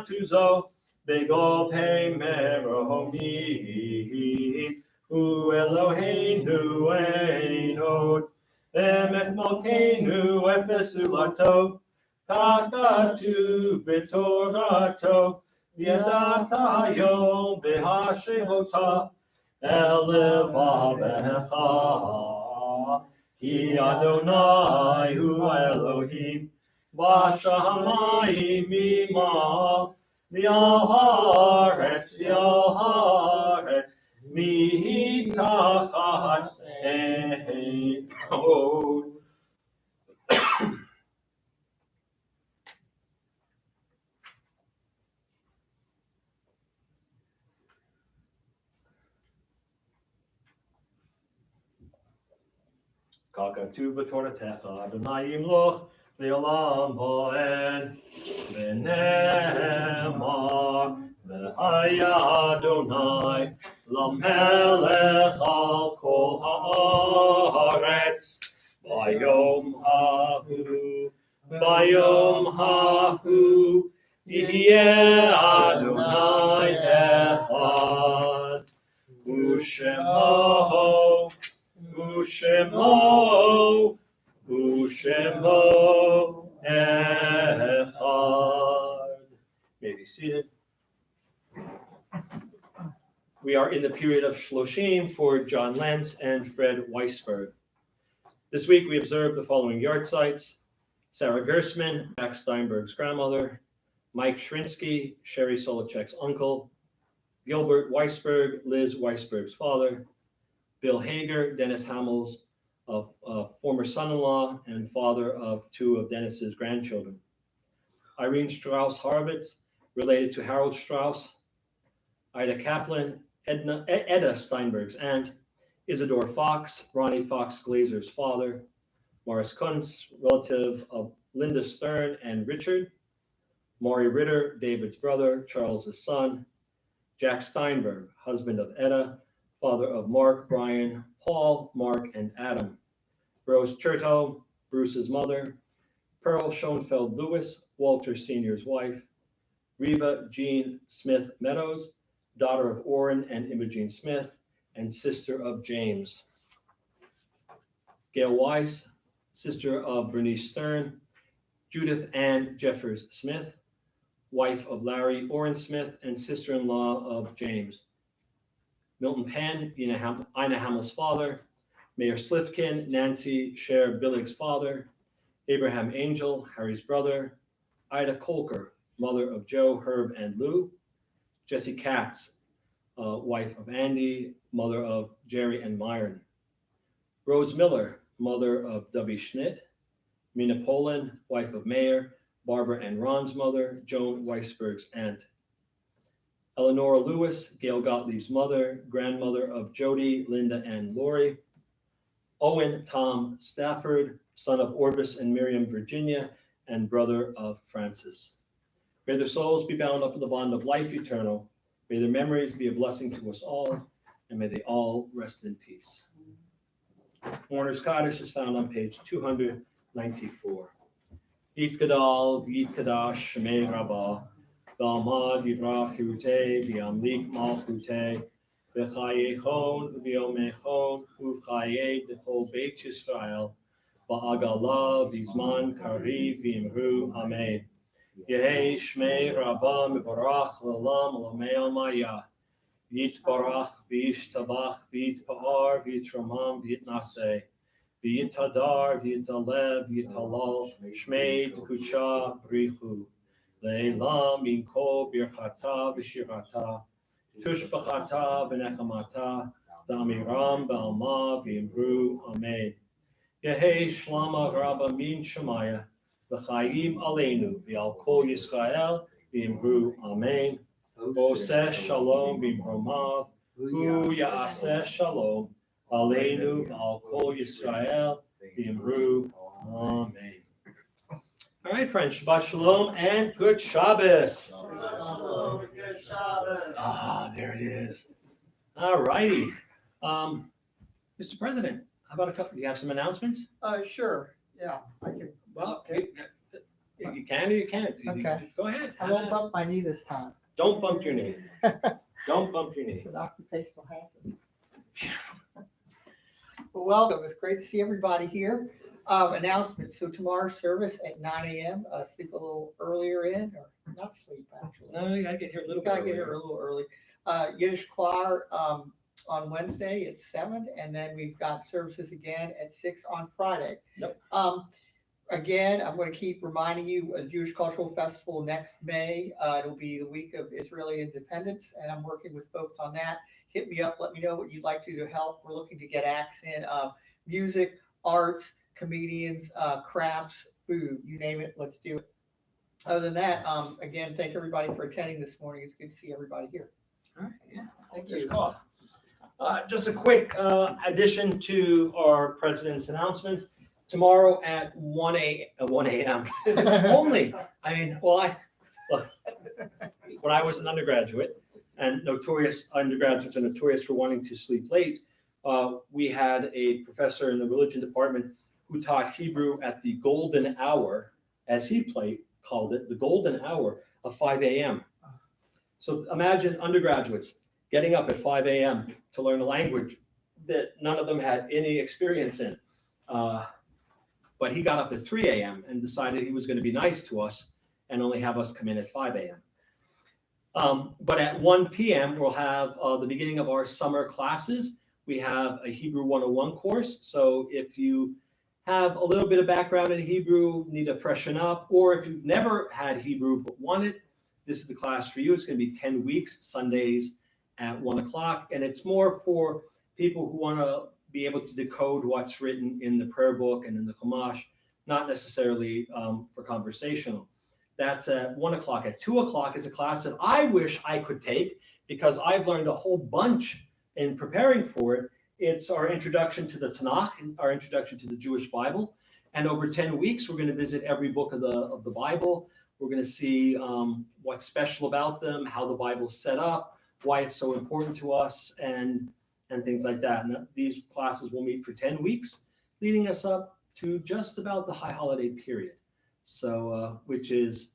tuzo begov hei meromim Hu Eloheinu ein od emet malkeinu efes ulato kakatu b'torato v'yadata hayom b'hashemota el levavecha ki Adonai hu Elohim b'shamayim imal v'al haaretz mitachat ein od. Kakatu b'toratecha Adonai yimloch le'olam va'ed. ונאמר, והיה אדוני למלך על כל הארץ, ביום ההוא יהיה אדוני אחד, ושמו echad. May be seated. We are in the period of Shloshim for John Lentz and Fred Weisberg. This week we observe the following yard sites: Sarah Gersman, Jack Steinberg's grandmother; Mike Shrinsky, Sherry Solochek's uncle; Gilbert Weisberg, Liz Weisberg's father; Bill Hager, Dennis Hamill's former son-in-law and father of two of Dennis's grandchildren; Irene Strauss Horowitz, related to Harold Strauss; Ida Kaplan, Edda Steinberg's aunt; Isidore Fox, Ronnie Fox Glazer's father; Morris Kuntz, relative of Linda Stern and Richard; Maury Ritter, David's brother, Charles's son; Jack Steinberg, husband of Edda, father of Mark, Brian, Paul, Mark, and Adam; Rose Chertow, Bruce's mother; Pearl Schoenfeld Lewis, Walter Sr.'s wife; Reva Jean Smith Meadows, daughter of Orrin and Imogene Smith, and sister of James; Gail Weiss, sister of Bernice Stern; Judith Ann Jeffers Smith, wife of Larry Orrin Smith and sister-in-law of James; Milton Penn, Ina Hamill's father; Mayor Slifkin, Nancy Cher Billig's father; Abraham Angel, Harry's brother; Ida Kolker, mother of Joe, Herb, and Lou; Jessie Katz, wife of Andy, mother of Jerry and Myron; Rose Miller, mother of Dubby Schnitt; Mina Poland, wife of Mayor, Barbara and Ron's mother, Joan Weisberg's aunt; Eleanor Lewis, Gail Gottlieb's mother, grandmother of Jody, Linda, and Lori; Owen Tom Stafford, son of Orvis and Miriam Virginia, and brother of Francis. May their souls be bound up in the bond of life eternal. May their memories be a blessing to us all, and may they all rest in peace. Warner's Kaddish is found on page 294. Yit Gadal, Yit Kadash, Shemei Rabbah, V'amad Yivrach Hirutei, V'amlik Malchutei, V'chayechon, V'yomechon, Uv'chayei D'chol Beit Yisrael, V'agala, V'zman Kariv, V'imru, Amen. Yehei Shmei Rabbah Mivarach L'olam L'omei Almaya. Yitbarach V'yishtabach V'yitpa'ar V'yitramam V'yitnaseh. V'yitadar V'yitalev V'yitalal Shmei D'kucha Brichu. Le'elam Minko Birchata V'shirata. Tushbachata V'nechamata. Damiram Ba'alma V'imru. Amen. Yehei Shlama Rabba Min Shemaya. V'chayim Aleinu V'al Kol Yisrael V'imru. Amen. Oseh Shalom B'imromav. Hu Ya'aseh Shalom Aleinu V'al Kol Yisrael V'imru. Amen. All right, friends, Shabbat Shalom and good Shabbos. There it is. All righty. Mr. President, how about do you have some announcements? Sure, yeah, I can. Well, you can or you can't. Okay. Go ahead. I won't bump my knee this time. Don't bump your knee. Don't bump your knee. It's an occupational hazard. Well, welcome. It's great to see everybody here. Announcements. So tomorrow's service at 9 a.m. Sleep a little earlier in, or not sleep actually. No, you gotta get here a little You gotta bit get here a little early. Yiddish choir on Wednesday at 7, and then we've got services again at 6 on Friday. Yep. Again, I'm going to keep reminding you a Jewish Cultural Festival next May. It'll be the week of Israeli independence, and I'm working with folks on that. Hit me up. Let me know what you'd like to help. We're looking to get acts in music, arts, comedians, crafts, food, you name it. Let's do it. Other than that, again, thank everybody for attending this morning. It's good to see everybody here. All right, yeah. Thank Good you. call. Just a quick addition to our president's announcements. tomorrow at 1 a.m. only. I mean, well, look, when I was an undergraduate, and undergraduates are notorious for wanting to sleep late, we had a professor in the religion department who taught Hebrew at the golden hour, as he called it, the golden hour of 5 a.m. So imagine undergraduates getting up at 5 a.m. to learn a language that none of them had any experience in. But he got up at 3 a.m. and decided he was going to be nice to us and only have us come in at 5 a.m. But at 1 p.m., we'll have the beginning of our summer classes. We have a Hebrew 101 course. So if you have a little bit of background in Hebrew, need to freshen up, or if you've never had Hebrew but want it, this is the class for you. It's going to be 10 weeks, Sundays at 1 o'clock. And it's more for people who want to be able to decode what's written in the prayer book and in the Chumash, not necessarily for conversational. That's at 1 o'clock. At 2 o'clock is a class that I wish I could take because I've learned a whole bunch in preparing for it. It's our introduction to the Tanakh, our introduction to the Jewish Bible. And over 10 weeks, we're going to visit every book of the Bible. We're going to see what's special about them, how the Bible's set up, why it's so important to us, and things like that. And these classes will meet for 10 weeks, leading us up to just about the high holiday period. So, which is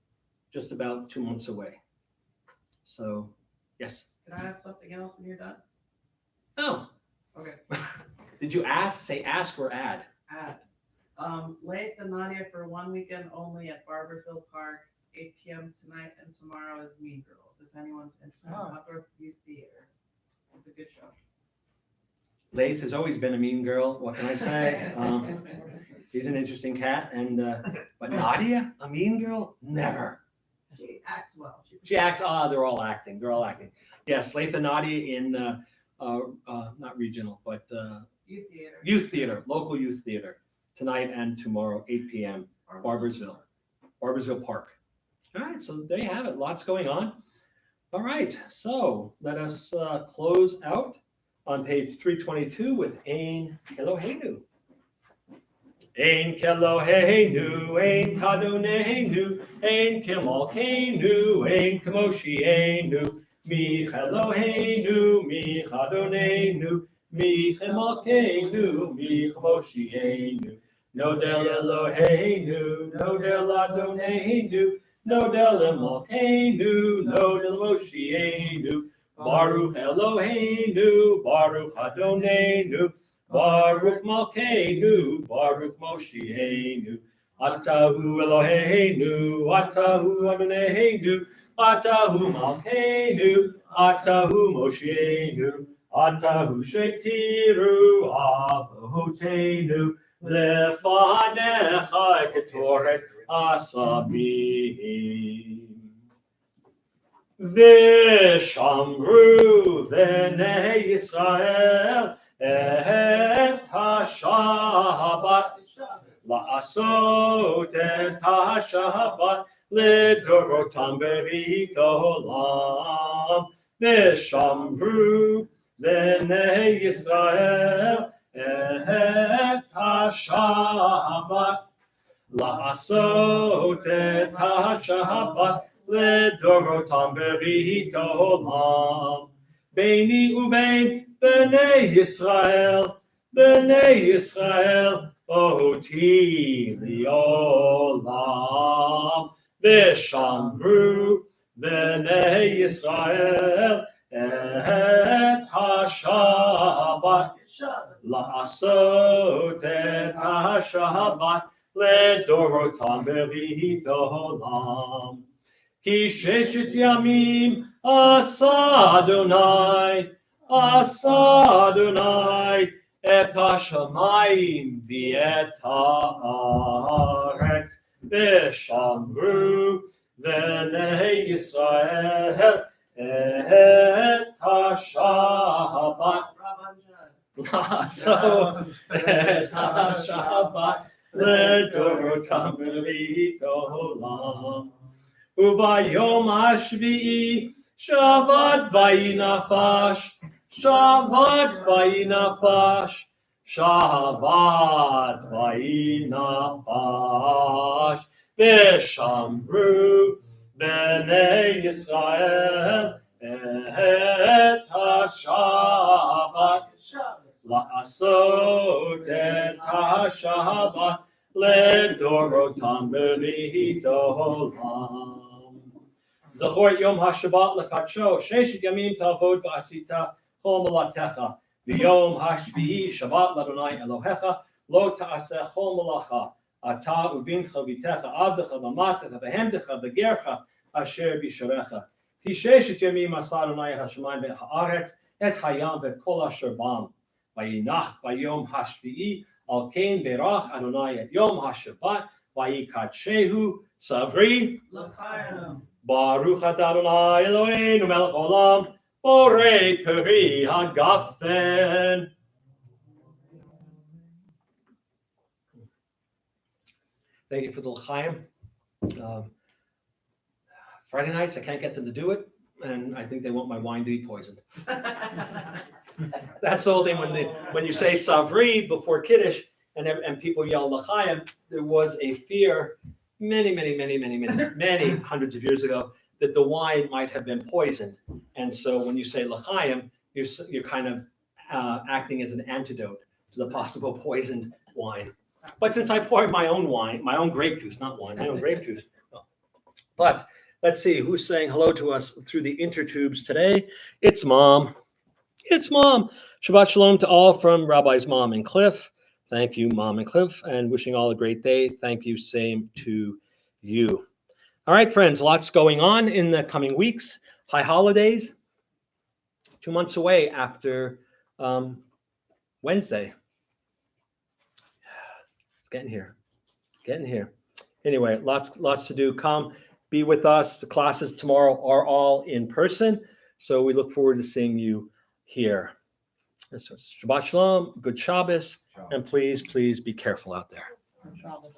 just about 2 months away. So, yes. Can I ask something else when you're done? Oh. Okay. Did you say ask or add? Add. Late the Nadia for 1 weekend only at Barberville Park, 8 p.m. tonight and tomorrow is Mean Girls. If anyone's interested in outdoor youth theater, it's a good show. Laith has always been a mean girl. What can I say? He's an interesting cat, and but Nadia, a mean girl, never. She acts well. She acts. They're all acting. They're all acting. Yes, Laith and Nadia in not regional, but youth theater, local youth theater, tonight and tomorrow, 8 p.m. Barbersville Park. All right, so there you have it. Lots going on. All right, so let us close out on page 322 with Ein Keloheinu. Ein Keloheinu, Ein Kadonenu, Ein Kemalkeinu, Ein Kamoshienu, Mi Keloheinu, Mi Kadonenu, Mi Kemalkeinu, Mi Kamoshienu. Nodel Eloheinu, Nodel Adonenu, Nodel Emalkeinu, Nodel Moshienu. Baruch Eloheinu, Baruch Adonenu, Baruch Malkeinu, Baruch Moshienu. Atahu Eloheinu, Atahu Adonenu, Atahu Malkeinu, Atahu Moshienu. Atahu Shetiru Avotenu, Lefanecha Ketoret Asabim. Vishamru Bnei Yisrael et HaShabbat La'asot et HaShabbat Lidorotam Berit Olam. Vishamru Bnei Yisrael et HaShabbat La'asot et HaShabbat Lidorotam Berit Olam. Beini uvein Bnei Yisrael, Oti Liolam. Vishamru Bnei Yisrael et HaShabbat La'asot et HaShabbat Lidorotam Berit Olam. Ki sheshet yamim asa Adonai et hashamayim v'et haaretz v'shamru bnei Yisrael et hashabbat la'asot et hashabbat lidorotam berit olam. Ubayom hashvi'i Shabbat vayinafash, Shabbat vayinafash v'shamru b'nei Yisrael et ha-Shabbat la'asot et ha-Shabbat לדורותם בריתו עולם. זכור את יום השבת לקדשו, ששת ימים תעבוד ועשית כל מלאכתך, ביום השביעי שבת לאדוני אלוהיך, לא תעשה כל מלאכה, אתה ובנך וביתך, עבדך ואמתך, בהמתך וגרך, אשר בישרך. כי ששת ימים עשה אדוני את השמיים ואת הארץ, את הים ואת כל אשר בם. וינח ביום השביעי, על כן ברך אדוני את יום השבת, ויקדשהו סברי לחיים. ברוך אתה אדוני אלוהינו מלך העולם, בורא פרי הגפן. Thank you for the l'chaim. Friday nights, I can't get them to do it, and I think they want my wine to be poisoned. That's the whole thing when you say savri before Kiddush and people yell l'chaim, there was a fear many hundreds of years ago that the wine might have been poisoned. And so when you say l'chaim, you're kind of acting as an antidote to the possible poisoned wine. But since I poured my own wine, my own grape juice, not wine, my own grape juice. But let's see, who's saying hello to us through the intertubes today? It's Mom. It's Mom. Shabbat Shalom to all from Rabbi's Mom and Cliff. Thank you, Mom and Cliff, and wishing all a great day. Thank you, same to you. All right, friends, lots going on in the coming weeks. High holidays, 2 months away after Wednesday. It's getting here. Anyway, lots to do. Come be with us. The classes tomorrow are all in person, so we look forward to seeing you here. So Shabbat Shalom, good Shabbos, and please be careful out there. Shabbos.